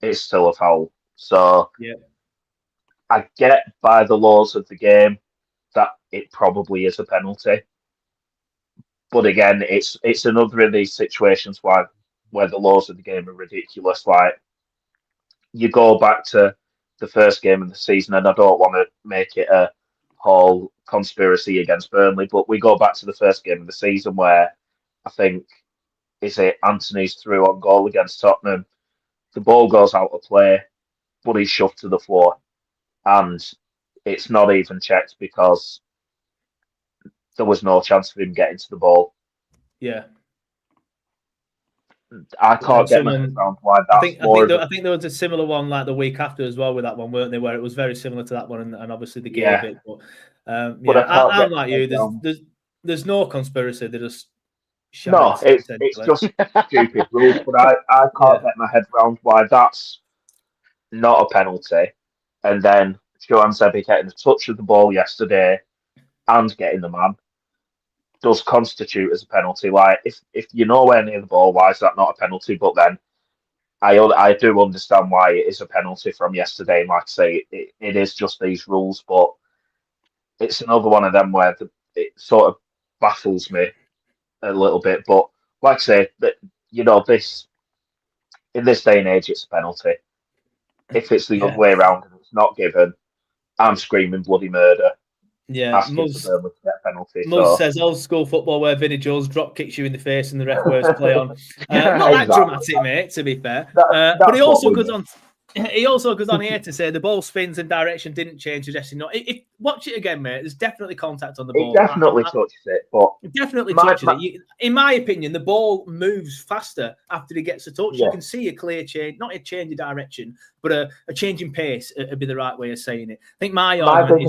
it's still a foul. So yeah. I get by the laws of the game that it probably is a penalty. But again, it's another of these situations where the laws of the game are ridiculous. Like, you go back to the first game of the season, and I don't want to make it a whole conspiracy against Burnley, but we go back to the first game of the season where I think, is it Anthony's through on goal against Tottenham? The ball goes out of play, but he's shoved to the floor, and it's not even checked because there was no chance of him getting to the ball. Yeah. I can't get my head around why that's I think there was a similar one like the week after as well with that one, weren't they? Where it was very similar to that one, and obviously they gave it. But I'm like you. There's no conspiracy. They're just it's just stupid rules. But I can't get my head around why that's not a penalty. And then Johan Sebi getting a touch of the ball yesterday and getting the man does constitute as a penalty. Like, if you're nowhere near the ball, why is that not a penalty? But then I do understand why it is a penalty from yesterday. And like I say, it is just these rules, but it's another one of them where it sort of baffles me a little bit. But like I say, this in this day and age, it's a penalty. If it's the other way around and it's not given, I'm screaming bloody murder. Yeah, Muzz says old school football where Vinnie Jones drop kicks you in the face and the ref wears play on. Not that dramatic, mate. To be fair, but he also goes on. He also goes on here to say the ball spins and direction didn't change, suggesting no. Watch it again, mate. There's definitely contact on the ball. It definitely touches it, but it definitely touches it. In my opinion, the ball moves faster after he gets a touch. You can see a clear change, not a change of direction, but a change in pace would be the right way of saying it. I think my argument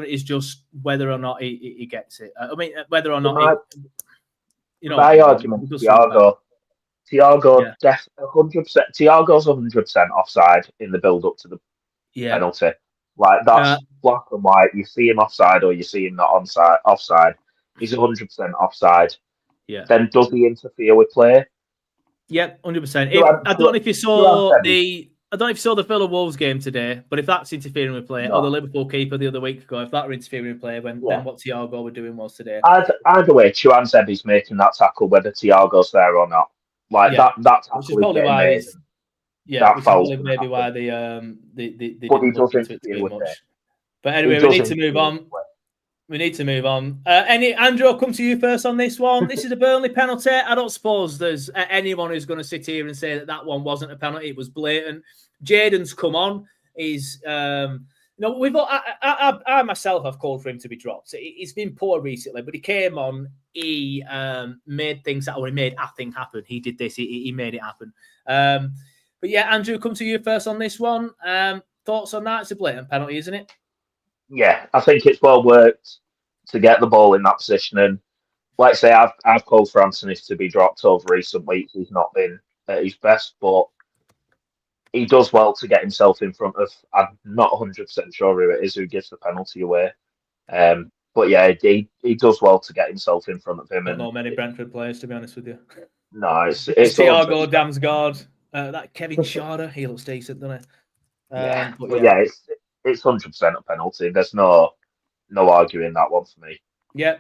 is just whether or not he gets it. I mean, whether or not my argument, Thiago, 100%. Thiago's 100% offside in the build up to the penalty. Like, that's black and white. You see him offside or you see him not offside. He's 100% offside. Yeah. Then does he interfere with play? Yep, 100%. I don't know if you saw the Villa Wolves game today, but if that's interfering with play, or the Liverpool keeper the other week ago, if that were interfering with play, then what Thiago were doing was today. Either way, Chuan said he's making that tackle whether Thiago's there or not. Like, that tackle, which is probably why maybe why they didn't look into it too much. But anyway, we need to move on. Andrew, I'll come to you first on this one. This is a Burnley penalty. I don't suppose there's anyone who's going to sit here and say that one wasn't a penalty. It was blatant. Jadon's come on. He's I myself have called for him to be dropped. He's been poor recently, but he came on. He made things that, or he made a thing happen. He did this. He made it happen. But yeah, Andrew, come to you first on this one. Thoughts on that? It's a blatant penalty, isn't it? Yeah, I think it's well worked to get the ball in that position. And like I say, I've called for Anthony to be dropped over recent weeks. He's not been at his best, but he does well to get himself in front of. I'm not 100% sure who it is who gives the penalty away. But yeah, he does well to get himself in front of him. Not know many Brentford players, to be honest with you. No, it's Thiago Damsgaard. That Kevin Schade, he looks decent, doesn't he? It's 100% a penalty. There's no arguing that one for me. Yeah.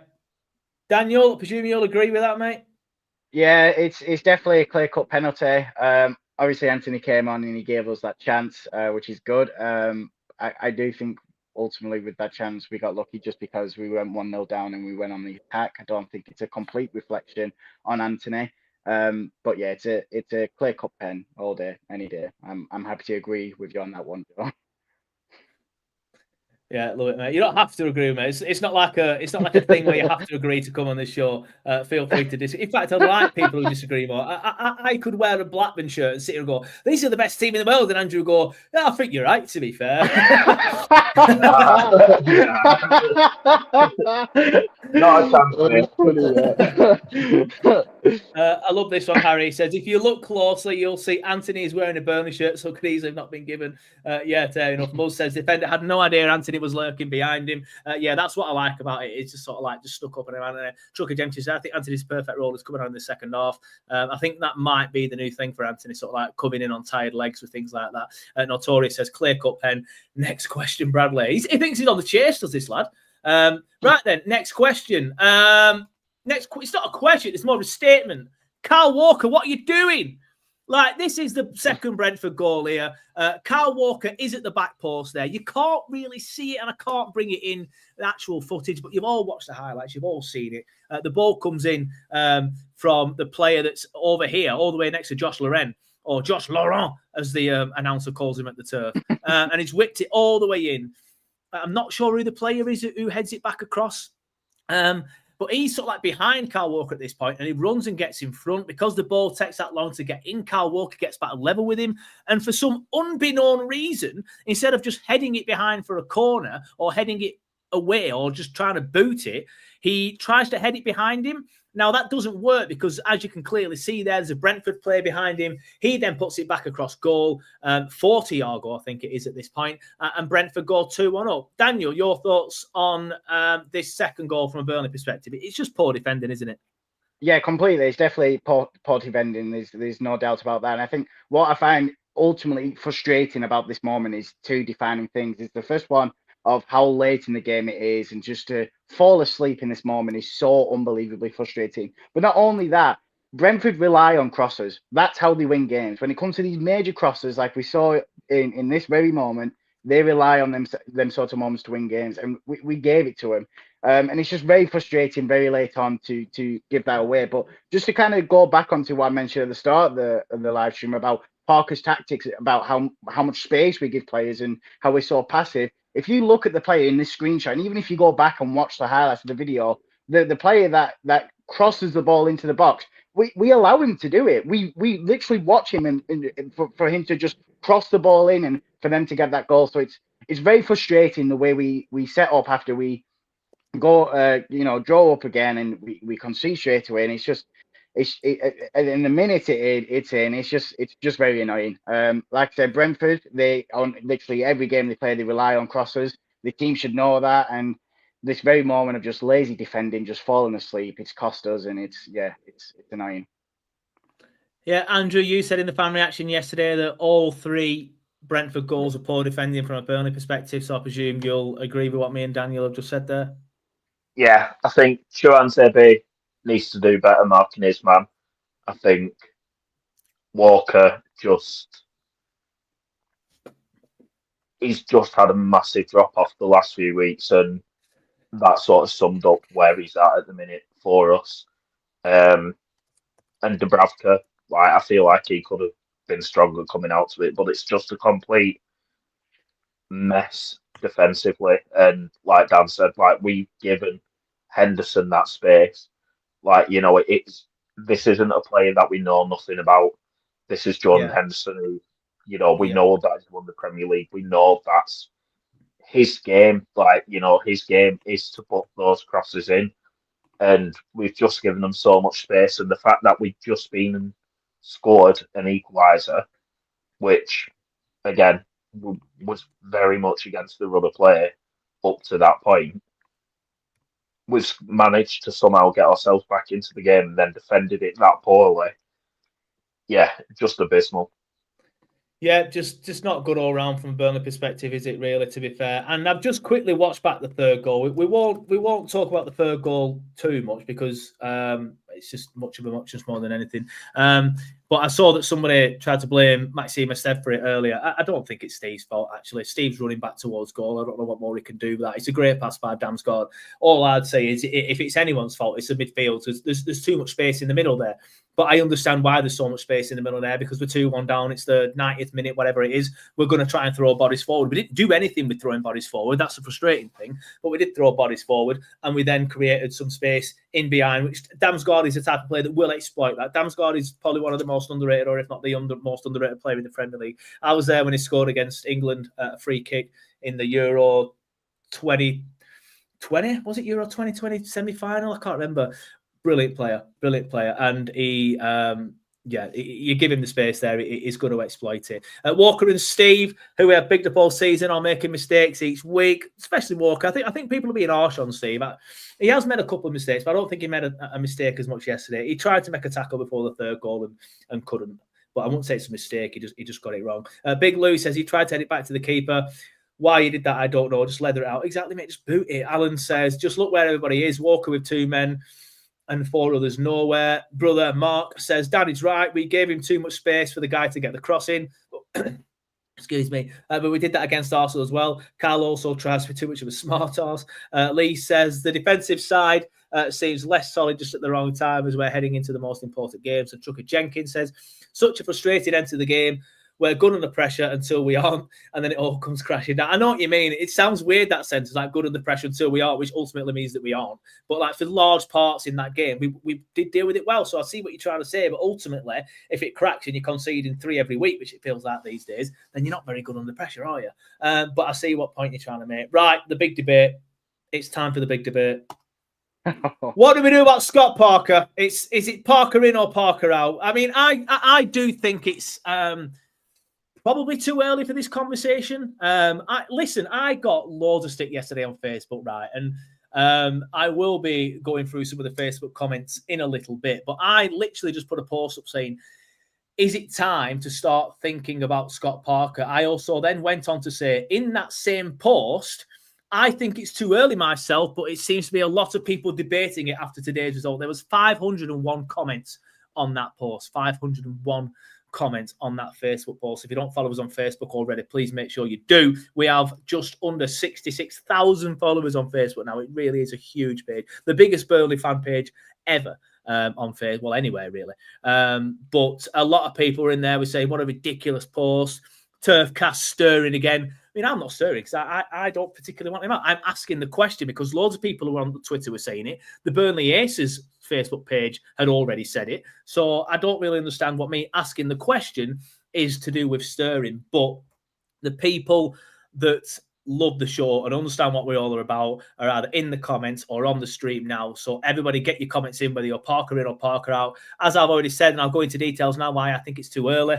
Daniel, I presume you'll agree with that, mate? Yeah, it's definitely a clear-cut penalty. Obviously, Anthony came on and he gave us that chance, which is good. I do think ultimately with that chance we got lucky just because we went 1-0 down and we went on the attack. I don't think it's a complete reflection on Anthony. But yeah, it's a clear-cut pen all day, any day. I'm happy to agree with you on that one, Joe. Yeah, love it, mate. You don't have to agree with me. It's not like a thing where you have to agree to come on this show. Feel free to disagree. In fact, I like people who disagree more. I could wear a Blackburn shirt and sit here and go, "These are the best team in the world," and Andrew go, "Yeah, I think you're right. To be fair." Not a chance. I love this one, Harry. He says, if you look closely, you'll see Anthony is wearing a Burnley shirt, so could easily have not been given. Yeah, fair enough. Muzz says, defender had no idea Anthony was lurking behind him. Yeah, that's what I like about it. It's just sort of like just stuck up on him. And Chucky Jenkins said, I think Anthony's perfect role is coming on in the second half. I think that might be the new thing for Anthony, sort of like coming in on tired legs with things like that. Notorious says, clear cut pen. Next question, Bradley. He thinks he's on the chase, does this lad? Right then, next question. It's not a question, it's more of a statement. Kyle Walker, what are you doing? Like, this is the second Brentford goal here. Kyle Walker is at the back post there. You can't really see it, and I can't bring it in the actual footage, but you've all watched the highlights. You've all seen it. The ball comes in from the player that's over here, all the way next to Josh Laurent, or Josh Laurent, as the announcer calls him at the turf. And he's whipped it all the way in. I'm not sure who the player is who heads it back across. But he's sort of like behind Kyle Walker at this point, and he runs and gets in front. Because the ball takes that long to get in, Kyle Walker gets back level with him. And for some unbeknown reason, instead of just heading it behind for a corner or heading it away or just trying to boot it, he tries to head it behind him. Now, that doesn't work because, as you can clearly see there's a Brentford player behind him. He then puts it back across goal, 40-yard goal, I think it is at this point, and Brentford go 2-1 up. Daniel, your thoughts on this second goal from a Burnley perspective? It's just poor defending, isn't it? Yeah, completely. It's definitely poor defending. There's no doubt about that. And I think what I find ultimately frustrating about this moment is two defining things. Is the first one of how late in the game it is, and just to fall asleep in this moment is so unbelievably frustrating. But not only that, Brentford rely on crosses. That's how they win games. When it comes to these major crosses, like we saw in this very moment, they rely on them sort of moments to win games, and we gave it to them. And it's just very frustrating very late on to give that away. But just to kind of go back onto what I mentioned at the start of the live stream about Parker's tactics, about how much space we give players and how we're so passive. If you look at the player in this screenshot, and even if you go back and watch the highlights of the video, the player that crosses the ball into the box, we allow him to do it. We literally watch him and for him to just cross the ball in and for them to get that goal. So it's very frustrating the way we set up after we go draw up again and we concede straight away, and it's just in the minute it's in, it's just very annoying. Like I said, Brentford, they on literally every game they play, they rely on crosses. The team should know that, and this very moment of just lazy defending, just falling asleep, it's cost us, and it's annoying. Yeah, Andrew, you said in the fan reaction yesterday that all three Brentford goals are poor defending from a Burnley perspective, so I presume you'll agree with what me and Daniel have just said there. Yeah, I think Chuanzebe needs to do better marking his man. I think Walker he's just had a massive drop off the last few weeks, and that sort of summed up where he's at the minute for us. And Dubravka, I feel like he could have been stronger coming out to it, but it's just a complete mess defensively. And like Dan said, we've given Henderson that space. This isn't a player that we know nothing about. This is Jordan Henderson, who, we know that he's won the Premier League. We know that's his game. His game is to put those crosses in. And we've just given them so much space. And the fact that we've just been and scored an equaliser, which, again, was very much against the rudder play up to that point, we've managed to somehow get ourselves back into the game and then defended it that poorly. Yeah, just abysmal. Yeah, just not good all round from a Burnley perspective, is it really, to be fair? And I've just quickly watched back the third goal. We won't talk about the third goal too much because it's just much of a muchness more than anything. But I saw that somebody tried to blame Maxime Esteve for it earlier. I don't think it's Steve's fault, actually. Steve's running back towards goal. I don't know what more he can do with that. It's a great pass by Damsgaard. All I'd say is if it's anyone's fault, it's the midfield. There's too much space in the middle there. But I understand why there's so much space in the middle there, because we're 2-1 down. It's the 90th minute, whatever it is. We're going to try and throw bodies forward. We didn't do anything with throwing bodies forward. That's a frustrating thing. But we did throw bodies forward, and we then created some space in behind, which Damsgaard is the type of player that will exploit that. Damsgaard is probably one of the most underrated, or if not the most underrated player in the Premier League. I was there when he scored against England a free kick in the Euro 2020. Was it Euro 2020 semi-final? I can't remember. brilliant player, and he. You give him the space there, he's going to exploit it. Walker and Steve, who we have picked up all season, are making mistakes each week, especially Walker. I think people are being harsh on Steve. He has made a couple of mistakes, but I don't think he made a mistake as much yesterday. He tried to make a tackle before the third goal and couldn't. But I won't say it's a mistake. He just got it wrong. Big Lou says he tried to head it back to the keeper. Why he did that, I don't know. Just leather it out. Exactly, mate. Just boot it. Alan says, just look where everybody is. Walker with 2 men and 4 others nowhere. Brother Mark says, Danny's right. We gave him too much space for the guy to get the cross in. Excuse me. But we did that against Arsenal as well. Carl also tries for too much of a smart arse. Lee says the defensive side seems less solid just at the wrong time as we're heading into the most important games. And Trucker Jenkins says, such a frustrated end to the game. We're good under pressure until we aren't, and then it all comes crashing down. I know what you mean. It sounds weird, that sentence, like good under pressure until we are, which ultimately means that we aren't. But like for large parts in that game, we did deal with it well. So I see what you're trying to say, but ultimately, if it cracks and you're conceding 3 every week, which it feels like these days, then you're not very good under pressure, are you? But I see what point you're trying to make. Right, the big debate. It's time for the big debate. What do we do about Scott Parker? Is it Parker in or Parker out? I mean, I do think it's probably too early for this conversation. I got loads of stick yesterday on Facebook, right? And I will be going through some of the Facebook comments in a little bit, but I literally just put a post up saying, is it time to start thinking about Scott Parker? I also then went on to say in that same post, I think it's too early myself, but it seems to be a lot of people debating it after today's result. There was 501 comments on that post, 501 comments on that Facebook post. If you don't follow us on Facebook already, please make sure you do. We have just under 66,000 followers on Facebook now. It really is a huge page. The biggest Burnley fan page ever on Facebook. Well, anywhere, really. But a lot of people are in there. We say, what a ridiculous post. Turfcast stirring again. I mean, I'm not stirring because I don't particularly want him out. I'm asking the question because loads of people who are on Twitter were saying it. The Burnley Aces Facebook page had already said it. So I don't really understand what me asking the question is to do with stirring. But the people that love the show and understand what we all are about are either in the comments or on the stream now. So everybody get your comments in, whether you're Parker in or Parker out. As I've already said, and I'll go into details now why I think it's too early,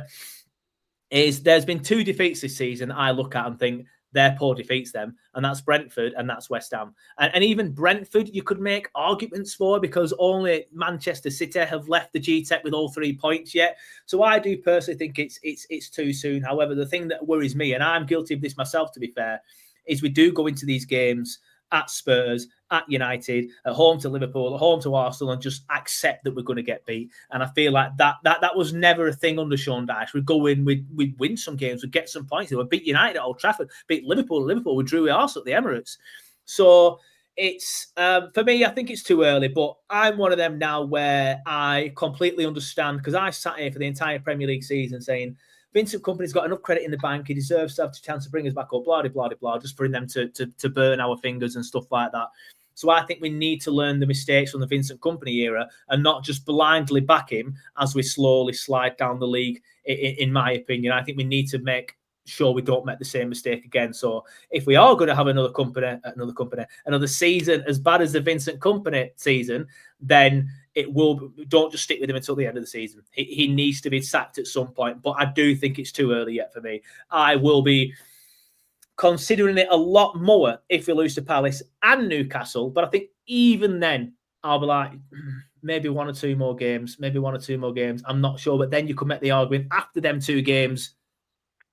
is there's been 2 defeats this season I look at and think they're poor defeats them, and that's Brentford and that's West Ham. And even Brentford, you could make arguments for because only Manchester City have left the GTech with all 3 points yet. So I do personally think it's too soon. However, the thing that worries me, and I'm guilty of this myself to be fair, is we do go into these games at Spurs, at United, at home to Liverpool, at home to Arsenal, and just accept that we're going to get beat. And I feel like that was never a thing under Sean Dyche. We'd go in, we'd win some games, we'd get some points. We'd beat United at Old Trafford, beat Liverpool, we drew with Arsenal at the Emirates. So it's, for me, I think it's too early, but I'm one of them now where I completely understand, because I sat here for the entire Premier League season saying, Vincent Kompany's got enough credit in the bank. He deserves to have the chance to bring us back up, blah, blah, blah, blah, just for them to burn our fingers and stuff like that. So I think we need to learn the mistakes from the Vincent Kompany era and not just blindly back him as we slowly slide down the league, in my opinion. I think we need to make sure we don't make the same mistake again. So if we are going to have another season as bad as the Vincent Kompany season, then don't just stick with him until the end of the season. He needs to be sacked at some point, but I do think it's too early yet for me. I will be considering it a lot more if we lose to Palace and Newcastle, but I think even then I'll be like, maybe 1 or 2 more games, I'm not sure, but then you could make the argument after them 2 games,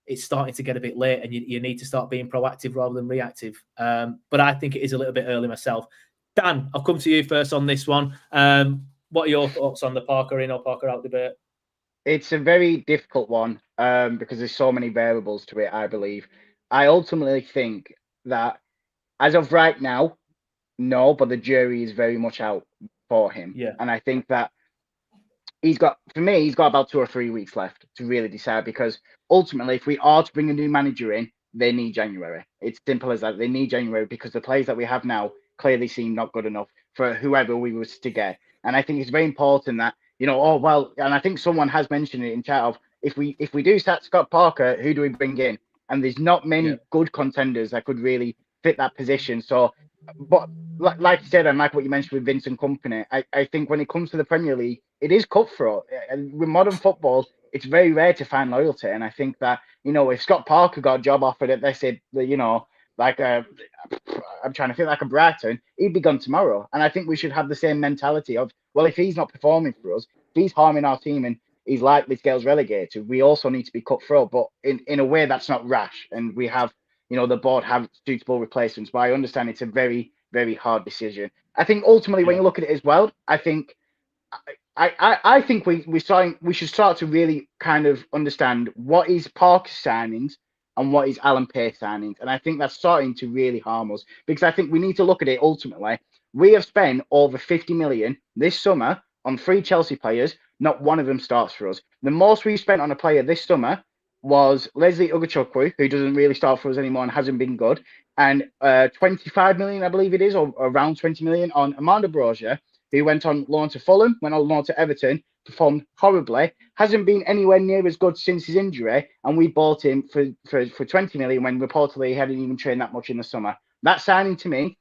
it's starting to get a bit late and you need to start being proactive rather than reactive. But I think it is a little bit early myself. Dan, I'll come to you first on this one. What are your thoughts on the Parker in or Parker out debate? It's a very difficult one because there's so many variables to it, I believe. I ultimately think that as of right now, no, but the jury is very much out for him. Yeah. And I think that he's got about 2 or 3 weeks left to really decide, because ultimately, if we are to bring a new manager in, they need January. It's simple as that. They need January because the players that we have now clearly seem not good enough for whoever we was to get. And I think it's very important that, and I think someone has mentioned it in chat of, if we do start Scott Parker, who do we bring in? And there's not many good contenders that could really fit that position. So but like you said, and like what you mentioned with Vincent Company, I think when it comes to the Premier League, it is cutthroat. And with modern football, it's very rare to find loyalty. And I think that, if Scott Parker got a job offered at, let's say, like I'm trying to think like a Brighton, he'd be gone tomorrow. And I think we should have the same mentality of, well, if he's not performing for us, if he's harming our team and he's likely to get us relegated, we also need to be cutthroat, but in a way that's not rash. And we have, the board have suitable replacements. But I understand it's a very, very hard decision. I think ultimately, when you look at it as well, I think I think we should start to really kind of understand what is Parker's signings and what is Alan Pace signings. And I think that's starting to really harm us, because I think we need to look at it ultimately. We have spent over 50 million this summer on 3 Chelsea players. Not one of them starts for us. The most we've spent on a player this summer was Leslie Ugachukwu, who doesn't really start for us anymore and hasn't been good, and 25 million, I believe it is, or around 20 million on Amanda Brozier, who went on loan to Fulham, went on loan to Everton, performed horribly, hasn't been anywhere near as good since his injury, and we bought him for 20 million when reportedly he hadn't even trained that much in the summer. That signing to me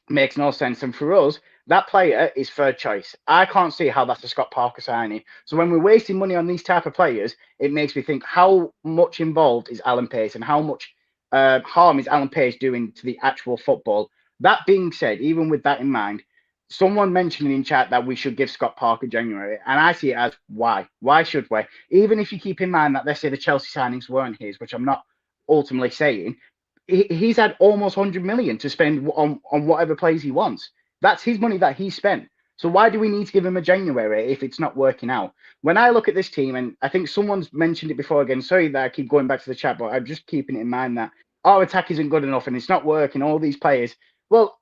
makes no sense. And for us, that player is third choice. I can't see how that's a Scott Parker signing. So when we're wasting money on these type of players, it makes me think, how much involved is Alan Pace and how much harm is Alan Pace doing to the actual football? That being said, even with that in mind, someone mentioned in chat that we should give Scott Parker January, and I see it as why? Why should we? Even if you keep in mind that, let's say, the Chelsea signings weren't his, which I'm not ultimately saying, he's had almost 100 million to spend on whatever players he wants. That's his money that he spent. So why do we need to give him a January if it's not working out? When I look at this team, and I think someone's mentioned it before again, sorry that I keep going back to the chat, but I'm just keeping it in mind that our attack isn't good enough and it's not working, all these players. Well,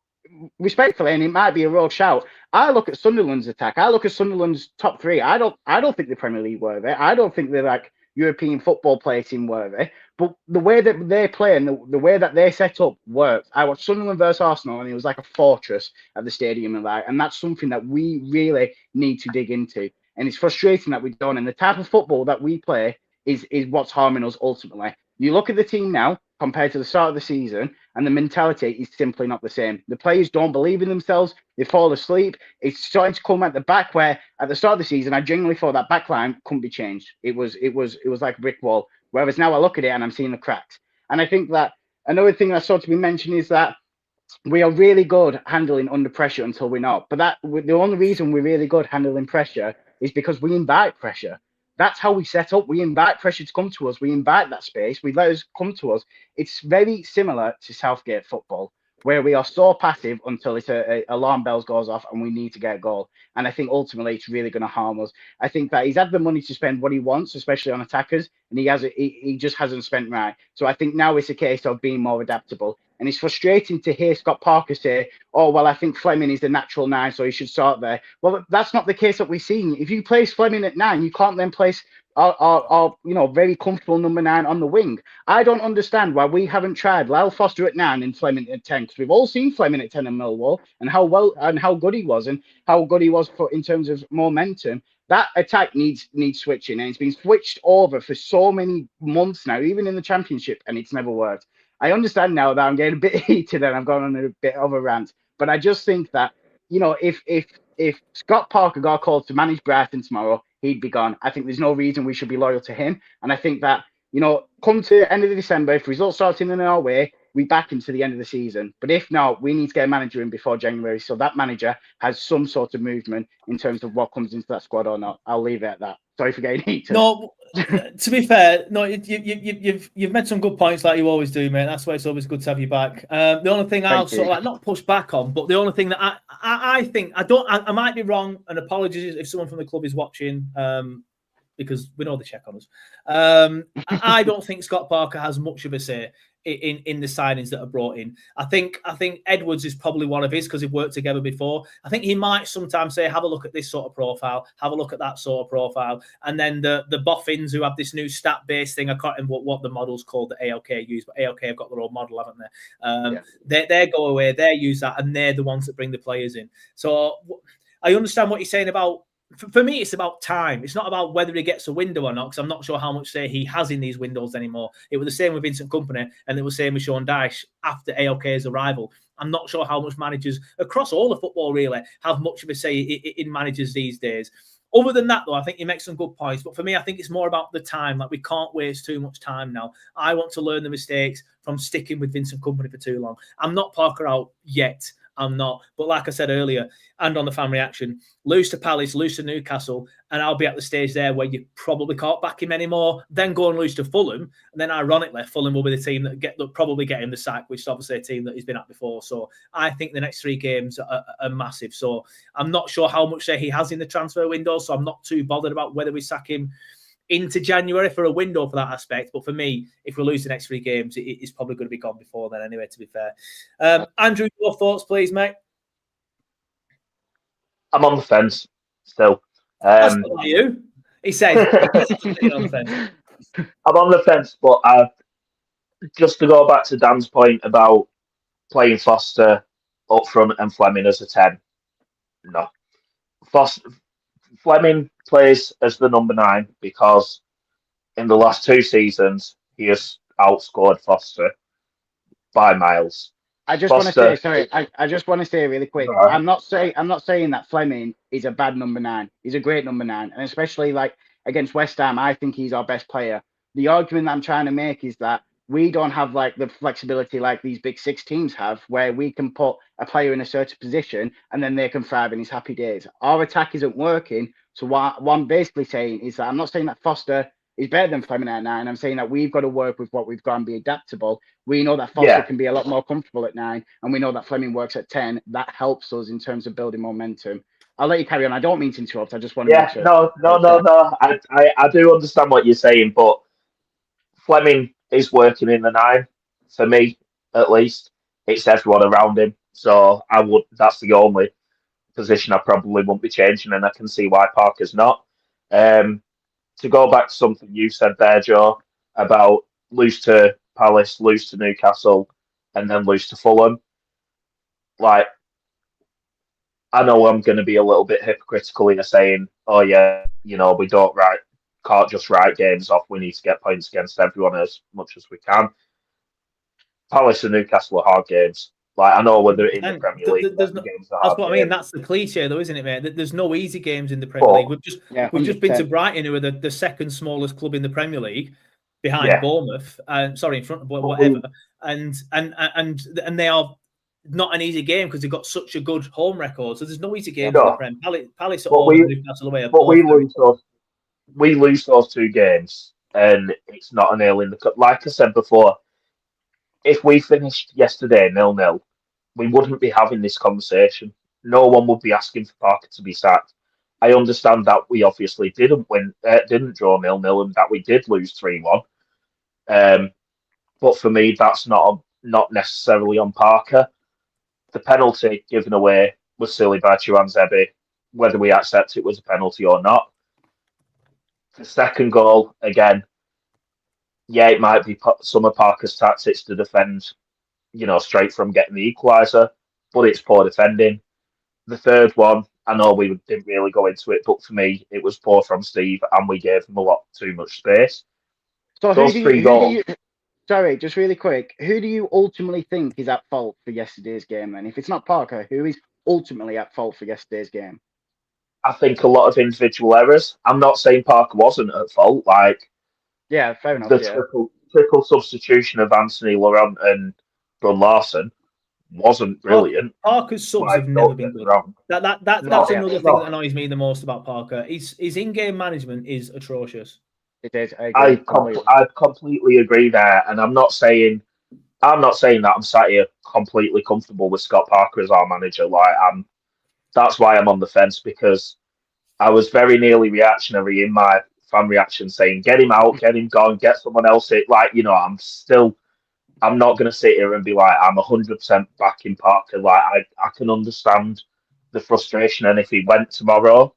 respectfully, and it might be a rogue shout, I look at Sunderland's attack. I look at Sunderland's top 3. I don't think the Premier League worthy. I don't think they're like European football play team worthy. But the way that they play and the way that they set up works. I watched Sunderland versus Arsenal, and it was like a fortress at the stadium, and that's something that we really need to dig into. And it's frustrating that we don't. And the type of football that we play is what's harming us ultimately. You look at the team now compared to the start of the season, and the mentality is simply not the same. The players don't believe in themselves. They fall asleep. It's starting to come at the back, where at the start of the season, I genuinely thought that back line couldn't be changed. It was like a brick wall. Whereas now I look at it and I'm seeing the cracks. And I think that another thing that's sort of been mentioned is that we are really good handling under pressure until we're not. But the only reason we're really good handling pressure is because we invite pressure. That's how we set up. We invite pressure to come to us. We invite that space. We let us come to us. It's very similar to Southgate football, where we are so passive until it's alarm bells goes off and we need to get a goal. And I think ultimately it's really going to harm us. I think that he's had the money to spend what he wants, especially on attackers, and he just hasn't spent right. So I think now it's a case of being more adaptable. And it's frustrating to hear Scott Parker say, oh, well, I think Fleming is the natural 9, so he should start there. Well, that's not the case that we've seen. If you place Fleming at 9, you can't then place our very comfortable number 9 on the wing. I don't understand why we haven't tried Lyle Foster at 9 and Fleming at 10, because we've all seen Fleming at 10 in Millwall and how good he was in terms of momentum. That attack needs switching, and it's been switched over for so many months now, even in the Championship, and it's never worked. I understand now that I'm getting a bit heated and I've gone on a bit of a rant, but I just think that, if Scott Parker got called to manage Brighton tomorrow, he'd be gone. I think there's no reason we should be loyal to him. And I think that, come to the end of December, if results start in our way, we back him to the end of the season. But if not, we need to get a manager in before January, so that manager has some sort of movement in terms of what comes into that squad or not. I'll leave it at that. Sorry for getting heated. No, to be fair, no, you've made some good points like you always do, mate. That's why it's always good to have you back. The only thing I'll sort of not push back on, but the only thing that I think I might be wrong, and apologies if someone from the club is watching, because we know they check on us. I don't think Scott Parker has much of a say in the signings that are brought in. I think Edwards is probably one of his, because they've worked together before. I think he might sometimes say, have a look at this sort of profile, have a look at that sort of profile. And then the boffins who have this new stat-based thing, I can't remember what the model's called that ALK use, but ALK have got their own model, haven't they? They go away, they use that, and they're the ones that bring the players in. So I understand what you're saying about for me, it's about time. It's not about whether he gets a window or not, because I'm not sure how much say he has in these windows anymore. It was the same with Vincent Kompany, and it was the same with Sean Dyche after AOK's arrival. I'm not sure how much managers across all of football really have much of a say in managers these days. Other than that, though, I think you make some good points. But for me, I think it's more about the time. Like, we can't waste too much time now. I want to learn the mistakes from sticking with Vincent Kompany for too long. I'm not Parker out yet. I'm not. But like I said earlier, and on the fan reaction, lose to Palace, lose to Newcastle, and I'll be at the stage there where you probably can't back him anymore. Then go and lose to Fulham. And then ironically, Fulham will be the team that probably get him the sack, which is obviously a team that he's been at before. So I think the next 3 games are massive. So I'm not sure how much say he has in the transfer window. So I'm not too bothered about whether we sack him into January for a window for that aspect. But for me, if we lose the next 3 games, it's probably going to be gone before then anyway, to be fair. Andrew, your thoughts, please, mate? I'm on the fence still. That's not like you. He says he's on the fence. I'm on the fence, but just to go back to Dan's point about playing Foster up front and Fleming as a 10, no. Fleming plays as the number 9 because in the last 2 seasons he has outscored Foster by miles. I just want to say, sorry, I just want to say really quick. Right. I'm not saying that Fleming is a bad number 9. He's a great number 9, and especially like against West Ham, I think he's our best player. The argument that I'm trying to make is that we don't have like the flexibility like these big 6 teams have, where we can put a player in a certain position and then they can thrive in his happy days. Our attack isn't working. So what I'm basically saying is that I'm not saying that Foster is better than Fleming at 9. I'm saying that we've got to work with what we've got and be adaptable. We know that Foster can be a lot more comfortable at 9, and we know that Fleming works at 10. That helps us in terms of building momentum. I'll let you carry on. I don't mean to interrupt. I just want to make sure. No. I do understand what you're saying, but Fleming is working in the 9 for me, at least. It's everyone around him, so that's the only position I probably won't be changing, and I can see why Parker's not. To go back to something you said there, Joe, about lose to Palace, lose to Newcastle, and then lose to Fulham. Like, I know I'm going to be a little bit hypocritical in saying, oh yeah, we can't just write games off. We need to get points against everyone as much as we can. Palace and Newcastle are hard games. Like, I know whether in the Premier League, that's what I mean. That's the cliche, though, isn't it, mate? There's no easy games in the Premier League. We've just been to Brighton, who are the second smallest club in the Premier League, behind Bournemouth. In front of whatever. And they are not an easy game because they've got such a good home record. So there's no easy games in the Premier. Palace or Newcastle away. But we lose those 2 games, and it's not a nail in the cup. Like I said before, if we finished yesterday 0-0, we wouldn't be having this conversation. No one would be asking for Parker to be sacked. I understand that we obviously didn't draw 0-0, and that we did lose 3-1. But for me, that's not necessarily on Parker. The penalty given away was silly by Chuanzebe, whether we accept it was a penalty or not. The second goal, again, it might be some of Parker's tactics to defend, straight from getting the equaliser, but it's poor defending. The third one, I know we didn't really go into it, but for me, it was poor from Steve, and we gave him a lot too much space. So those 3 goals. Sorry, just really quick. Who do you ultimately think is at fault for yesterday's game then? If it's not Parker, who is ultimately at fault for yesterday's game? I think a lot of individual errors. I'm not saying Parker wasn't at fault. Yeah, fair enough. The triple substitution of Anthony Laurent and Brun Larson wasn't brilliant. Parker's subs have never been good. That's another thing that annoys me the most about Parker. His in-game management is atrocious. It is. I completely agree there, and I'm not saying that I'm sat here completely comfortable with Scott Parker as our manager. That's why I'm on the fence, because I was very nearly reactionary in my fan reaction, saying get him out, get him gone, get someone else in. I'm not going to sit here and be like, I'm 100% backing Parker. I can understand the frustration, and if he went tomorrow,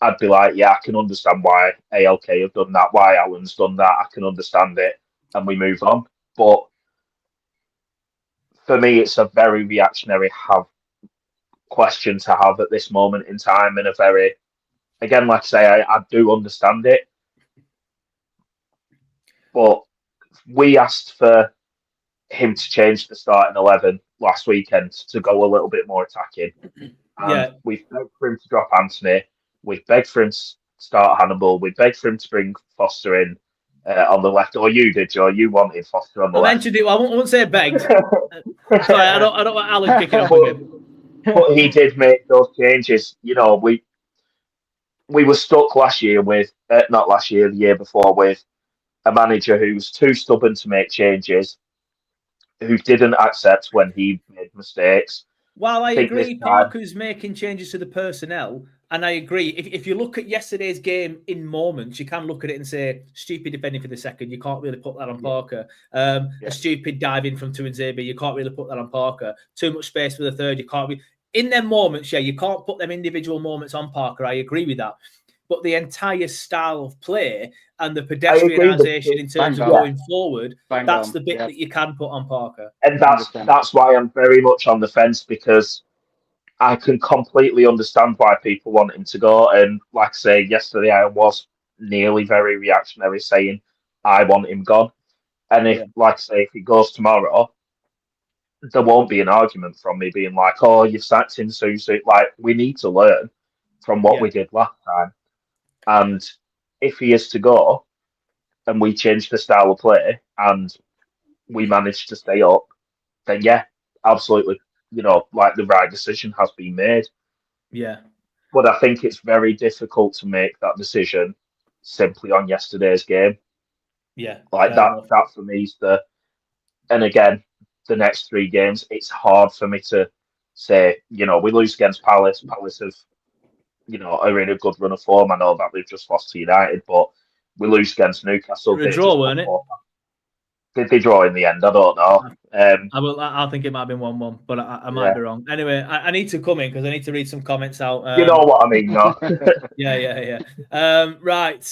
I'd be like, yeah, I can understand why ALK have done that, why Alan's done that. I can understand it, and we move on. But for me, it's a very reactionary question to have at this moment in time, and a very again, like I say, I do understand it. But we asked for him to change the starting 11 last weekend to go a little bit more attacking. And we've begged for him to drop Anthony. We've begged for him to start Hannibal. We begged for him to bring Foster in on the left. Or you did, Joe. You wanted Foster on the left. I mentioned it. I won't say begged. Sorry, I don't want Alan kicking off again. But he did make those changes. You know, we were stuck last year with, not last year, the year before, with a manager who was too stubborn to make changes, who didn't accept when he made mistakes. While I agree, Parker's making changes to the personnel, and I agree. If you look at yesterday's game in moments, you can look at it and say, stupid defending for the second. You can't really put that on Parker. A stupid diving from Tuanzebe. You can't really put that on Parker. Too much space for the third. You can't be... In them moments, you can't put them individual moments on Parker. I agree with that. But the entire style of play and the pedestrianisation in terms of going forward, that's the bit that you can put on Parker. And that's why I'm very much on the fence, because I can completely understand why people want him to go. And like I say, yesterday I was nearly very reactionary, saying I want him gone. And if, like I say, if he goes tomorrow, there won't be an argument from me being like, oh, you've sacked him so soon. Like, we need to learn from what we did last time. And if he is to go and we change the style of play and we manage to stay up, then absolutely, like the right decision has been made. Yeah. But I think it's very difficult to make that decision simply on yesterday's game. Yeah. Like that for me is and again, the next 3 games, it's hard for me to say, we lose against Palace. Palace have, are in a good run of form. I know that they've just lost to United, but we lose against Newcastle. A draw, weren't it? Did they draw in the end? I don't know. I think it might have been 1-1, but I might be wrong. Anyway, I need to come in because I need to read some comments out. You know what I mean, no? Yeah. Right.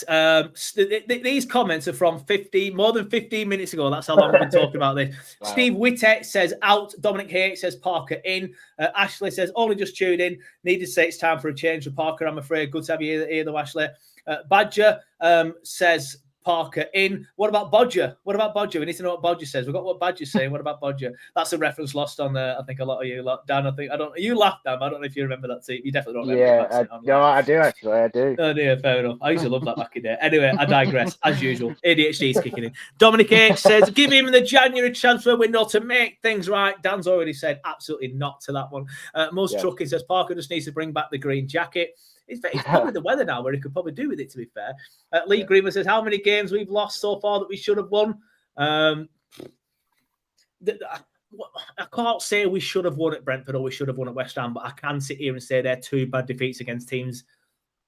These comments are from more than 15 minutes ago. That's how long we've been talking about this. Wow. Steve Witte says out. Dominic H says Parker in. Ashley says only just tuned in. Needed to say it's time for a change for Parker, I'm afraid. Good to have you here though, Ashley. Badger says Parker in. What about Bodger? We need to know what Bodger says. We've got what Badger's saying. What about Bodger? That's a reference lost on I think a lot of you. Dan, you laughed, Dan. I don't know if you remember that too. You definitely don't remember. Yeah, I do actually. I do. Oh dear, fair enough. I used to love that back in there. Anyway, I digress as usual. ADHD is kicking in. Dominic H says, give him the January transfer window to make things right. Dan's already said absolutely not to that one. Trucking says Parker just needs to bring back the green jacket. It's probably the weather now where he could probably do with it, to be fair. Lee Greenwood says, how many games we've lost so far that we should have won? I can't say we should have won at Brentford or we should have won at West Ham, but I can sit here and say they're 2 bad defeats against teams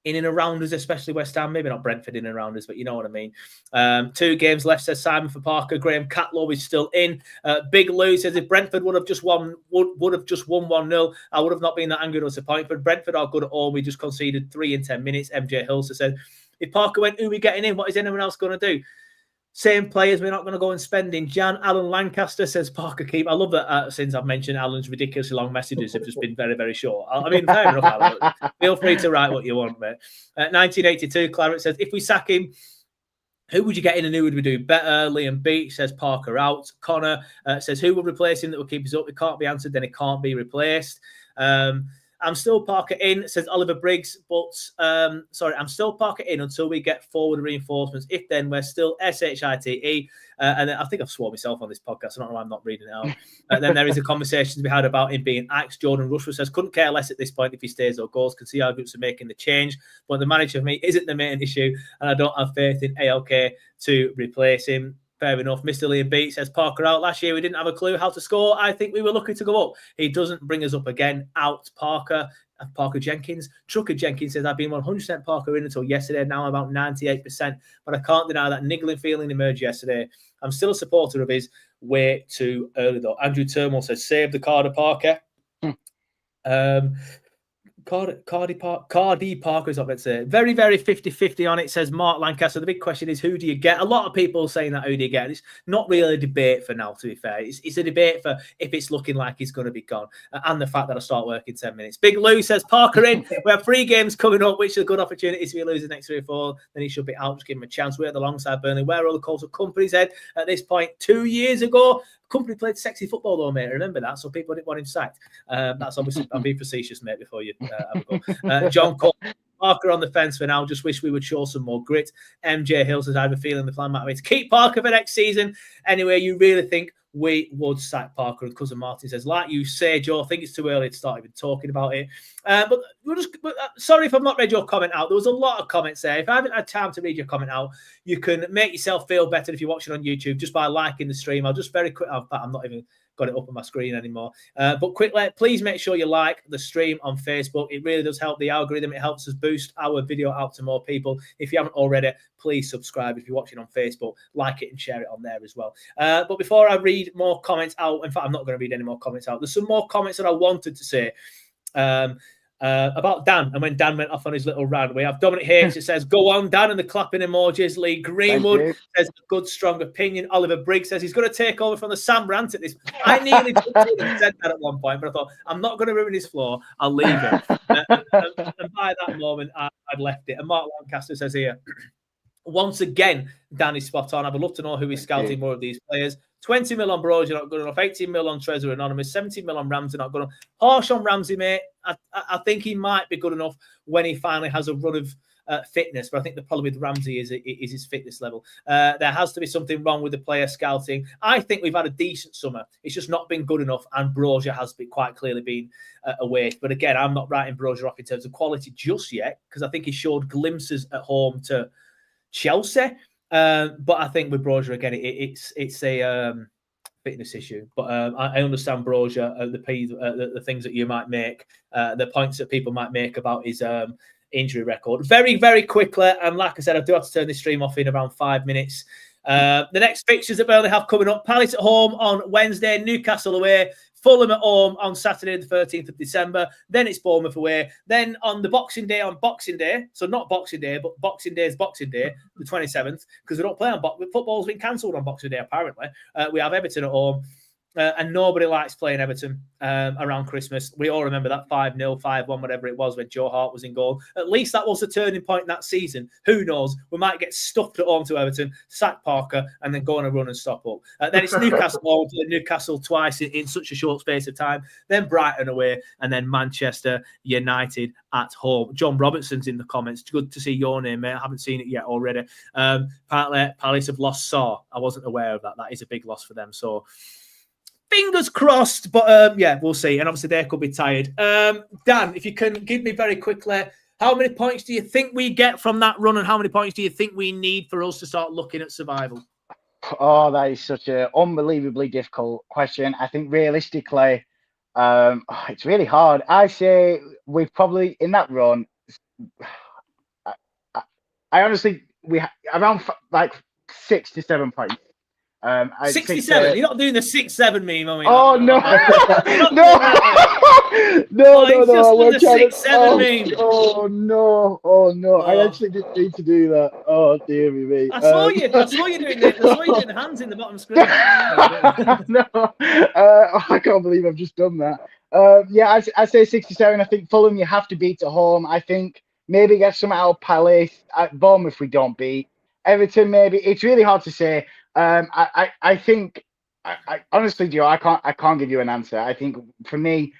in and around us, especially West Ham. Maybe not Brentford in and around us, but you know what I mean. 2 games left, says Simon for Parker. Graham Catlow is still in. Big Lou says if Brentford would have just won 1-0, I would have not been that angry or disappointed. But Brentford are good at all. We just conceded 3 in 10 minutes. MJ Hilser said, if Parker went, who are we getting in? What is anyone else going to do? Same players, we're not going to go and spend in. Jan Alan Lancaster says Parker keep. I love that since I've mentioned Alan's ridiculously long messages have just been very, very short. I mean, fair enough, Alan, but feel free to write what you want, mate. 1982, Clarets says, if we sack him, who would you get in and who would we do better? Liam Beach says Parker out. Connor says, who will replace him that will keep us up? It can't be answered, then it can't be replaced. I'm still Parker in, says Oliver Briggs, but I'm still Parker in until we get forward reinforcements. If then, we're still SHITE. And I think I've sworn myself on this podcast. I don't know why I'm not reading it out. Then there is a conversation to be had about him being axed. Jordan Rushford says, couldn't care less at this point if he stays or goes. Can see arguments for making the change. But the manager for me isn't the main issue. And I don't have faith in ALK to replace him. Fair enough. Mr. Liam Beat says Parker out. Last year we didn't have a clue how to score. I think we were lucky to go up. He doesn't bring us up again. Out Parker. Parker Jenkins. Trucker Jenkins says, I've been 100% Parker in until yesterday. Now I'm about 98%. But I can't deny that niggling feeling emerged yesterday. I'm still a supporter of his. Way too early though. Andrew Turmel says, save the card of Parker. Cardi Parker is what I'd say. Very, very 50-50 on it, says Mark Lancaster. The big question is, who do you get? A lot of people saying that, who do you get? It's not really a debate for now, to be fair. It's a debate for if it's looking like he's going to be gone and the fact that I start work in 10 minutes. Big Lou says Parker in. We have 3 games coming up, which are good opportunities. If we lose the next 3 or 4, then he should be out. Just give him a chance. We're alongside Burnley. Where are all the calls of company's head at this point? 2 years ago, Company played sexy football though, mate. Remember that, so people didn't want him sacked. That's obviously, I'm being facetious, mate, before you have a go. John Cole, Parker on the fence for now. Just wish we would show some more grit. MJ Hill says, I have a feeling the plan might be to keep Parker for next season. Anyway, you really think we would sack Parker? And Cousin Martin says, like you say, Joe, I think it's too early to start even talking about it. But sorry if I've not read your comment out. There was a lot of comments there. If I haven't had time to read your comment out, you can make yourself feel better if you're watching on YouTube just by liking the stream. I'll just very quick. I'm not even got it up on my screen anymore. But quickly, please make sure you like the stream on Facebook. It really does help the algorithm. It helps us boost our video out to more people. If you haven't already, please subscribe. If you're watching on Facebook, like it and share it on there as well. But before I read more comments out, in fact, I'm not going to read any more comments out. There's some more comments that I wanted to say. About Dan, and when Dan went off on his little rant. We have Dominic H. It says, go on, Dan, and the clapping emojis. Lee Greenwood says, a good, strong opinion. Oliver Briggs says, he's going to take over from the Sam rant at this. I nearly said that at one point, but I thought, I'm not going to ruin his floor. I'll leave it. And by that moment, I'd left it. And Mark Lancaster says here, once again, Dan is spot on. I would love to know who is scouting more of these players. 20 mil on Broja, not good enough. 18 mil on Trezor Anonymous. 17 mil on Ramsey, not good enough. Harsh on Ramsey, mate. I think he might be good enough when he finally has a run of fitness. But I think the problem with Ramsey is his fitness level. There has to be something wrong with the player scouting. I think we've had a decent summer. It's just not been good enough. And Broja has quite clearly been a waste. But again, I'm not writing Broja off in terms of quality just yet, because I think he showed glimpses at home to Chelsea. But I think with Broja, again, it's a fitness issue. But I understand Broja, the things that you might make, the points that people might make about his injury record. Very, very quickly, and like I said, I do have to turn this stream off in around 5 minutes. The next fixtures that Burnley have coming up: Palace at home on Wednesday, Newcastle away, Fulham at home on Saturday, the 13th of December. Then it's Bournemouth away. Then on the Boxing Day, so not Boxing Day, but Boxing Day is Boxing Day, the 27th, because we don't play on football's been cancelled on Boxing Day, apparently. We have Everton at home. And nobody likes playing Everton around Christmas. We all remember that 5-0, 5-1, whatever it was, when Joe Hart was in goal. At least that was the turning point in that season. Who knows? We might get stuffed at home to Everton, sack Parker, and then go on a run and stop up. Then it's Newcastle home, Newcastle twice in such a short space of time. Then Brighton away, and then Manchester United at home. John Robertson's in the comments. Good to see your name, mate. I haven't seen it yet already. Apparently, Palace have lost Saw. I wasn't aware of that. That is a big loss for them. So, fingers crossed, but yeah, we'll see. And obviously, they could be tired. Dan, if you can give me very quickly, how many points do you think we get from that run, and how many points do you think we need for us to start looking at survival? Oh, that is such an unbelievably difficult question. I think realistically, it's really hard. I say we've probably, in that run, I honestly, around like 6 to 7 points. 67. You're not doing the 6-7 meme, are we? Oh no, no! The 6-7 meme. Oh no! I actually didn't need to do that. Oh dear me. I saw you doing the hands in the bottom screen. No, I can't believe I've just done that. Yeah, I say 67. I think Fulham you have to beat at home. I think maybe get some out of Palace. At Bournemouth we don't beat. Everton maybe. It's really hard to say. I think, honestly, Joe, I can't give you an answer. I think for me,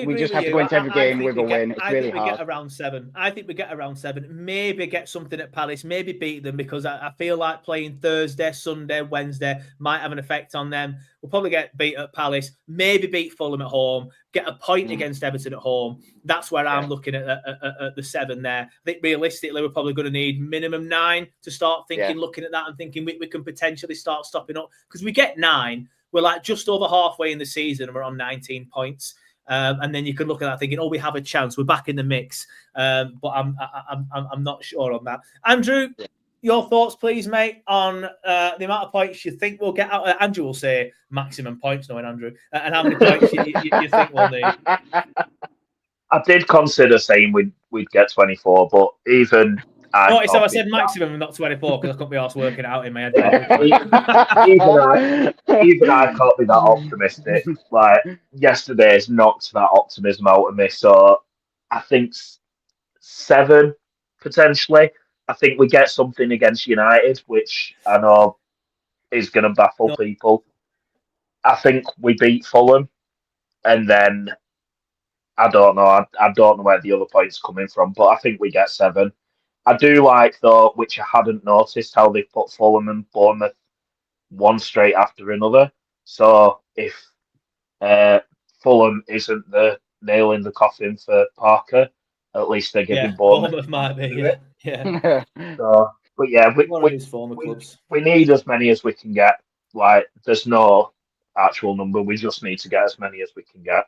we just have to go into every game with a win. It's really hard. We get around 7. I think we get around 7. Maybe get something at Palace. Maybe beat them, because I feel like playing Thursday, Sunday, Wednesday might have an effect on them. We'll probably get beat at Palace. Maybe beat Fulham at home. Get a point against Everton at home. That's where I'm looking at the 7 there. I think realistically, we're probably going to need minimum 9 to start thinking, looking at that and thinking we can potentially start stopping up. Because we get 9, we're like just over halfway in the season and we're on 19 points. And then you can look at that thinking, we have a chance. We're back in the mix. But I'm not sure on that. Andrew, your thoughts, please, mate, on the amount of points you think we'll get out. Andrew will say maximum points, knowing Andrew, and how many points you think we'll need. I did consider saying we'd get 24, but even I Oh, so I can't be said that. maximum and not 24 because I couldn't be arsed working it out in my head. Even I can't be that optimistic. Like yesterday's knocked that optimism out of me. So I think 7 potentially. I think we get something against United, which I know is going to baffle people. I think we beat Fulham, and then I don't know. I don't know where the other points are coming from, but I think we get 7. I do like though, which I hadn't noticed, how they put Fulham and Bournemouth one straight after another. So if Fulham isn't the nail in the coffin for Parker, at least they're giving Bournemouth might be. Yeah. So, but yeah, One of his former clubs. we need as many as we can get. Like, there's no actual number. We just need to get as many as we can get.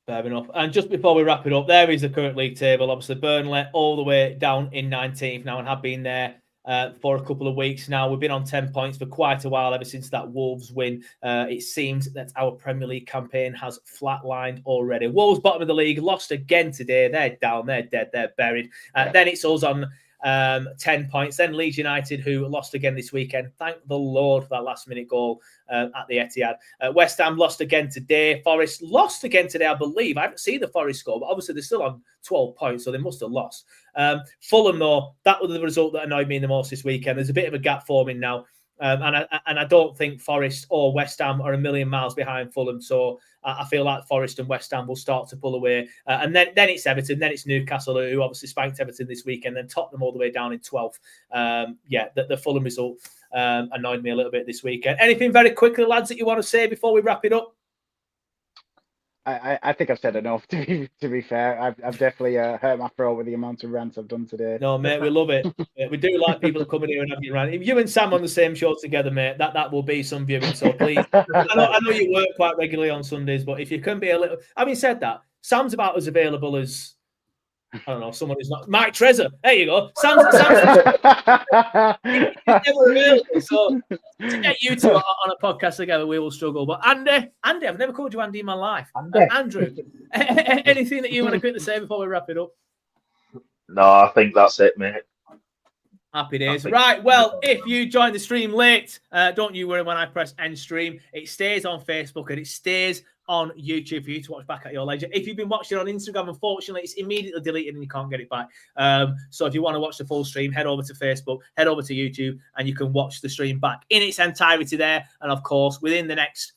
Fair enough. And just before we wrap it up, there is the current league table. Obviously, Burnley all the way down in 19th now and have been there for a couple of weeks now. We've been on 10 points for quite a while, ever since that Wolves win. It seems that our Premier League campaign has flatlined already. Wolves, bottom of the league, lost again today. They're down, they're dead, they're buried. Then it's us on 10 points. Then Leeds United, who lost again this weekend. Thank the Lord for that last-minute goal at the Etihad. West Ham lost again today. Forest lost again today, I believe. I haven't seen the Forest score, but obviously they're still on 12 points, so they must have lost. Fulham, though, that was the result that annoyed me the most this weekend. There's a bit of a gap forming now. And I don't think Forest or West Ham are a million miles behind Fulham. So I feel like Forest and West Ham will start to pull away. And then it's Everton, then it's Newcastle, who obviously spanked Everton this weekend, then Tottenham all the way down in 12th. The Fulham result annoyed me a little bit this weekend. Anything very quickly, lads, that you want to say before we wrap it up? I think I've said enough, to be fair. I've definitely hurt my throat with the amount of rants I've done today. No, mate, we love it. We do like people coming here and having rant. If you and Sam on the same show together, mate, that will be some viewing. So please, I know you work quite regularly on Sundays, but if you can be a little... Having said that, Sam's about as available as, I don't know, someone who's not... Mike Trezor. There you go. Sam's never available. So to get you two on a podcast together, we will struggle. But Andy, I've never called you Andy in my life. Andrew, anything that you want to quickly say before we wrap it up? No, I think that's it, mate. Happy days. Right, well, if you join the stream late, don't you worry when I press end stream. It stays on Facebook and it stays on YouTube for you to watch back at your leisure. If you've been watching on Instagram, unfortunately, it's immediately deleted and you can't get it back. So if you want to watch the full stream, head over to Facebook, head over to YouTube, and you can watch the stream back in its entirety there. And of course, within the next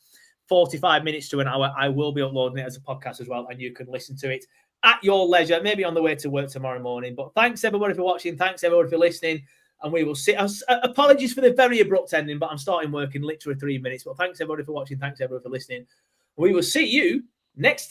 45 minutes to an hour, I will be uploading it as a podcast as well, and you can listen to it at your leisure, maybe on the way to work tomorrow morning. But thanks everybody for watching. Thanks everybody for listening. And we will see. Apologies for the very abrupt ending, but I'm starting work in literally 3 minutes. But thanks everybody for watching. Thanks everybody for listening. We will see you next time.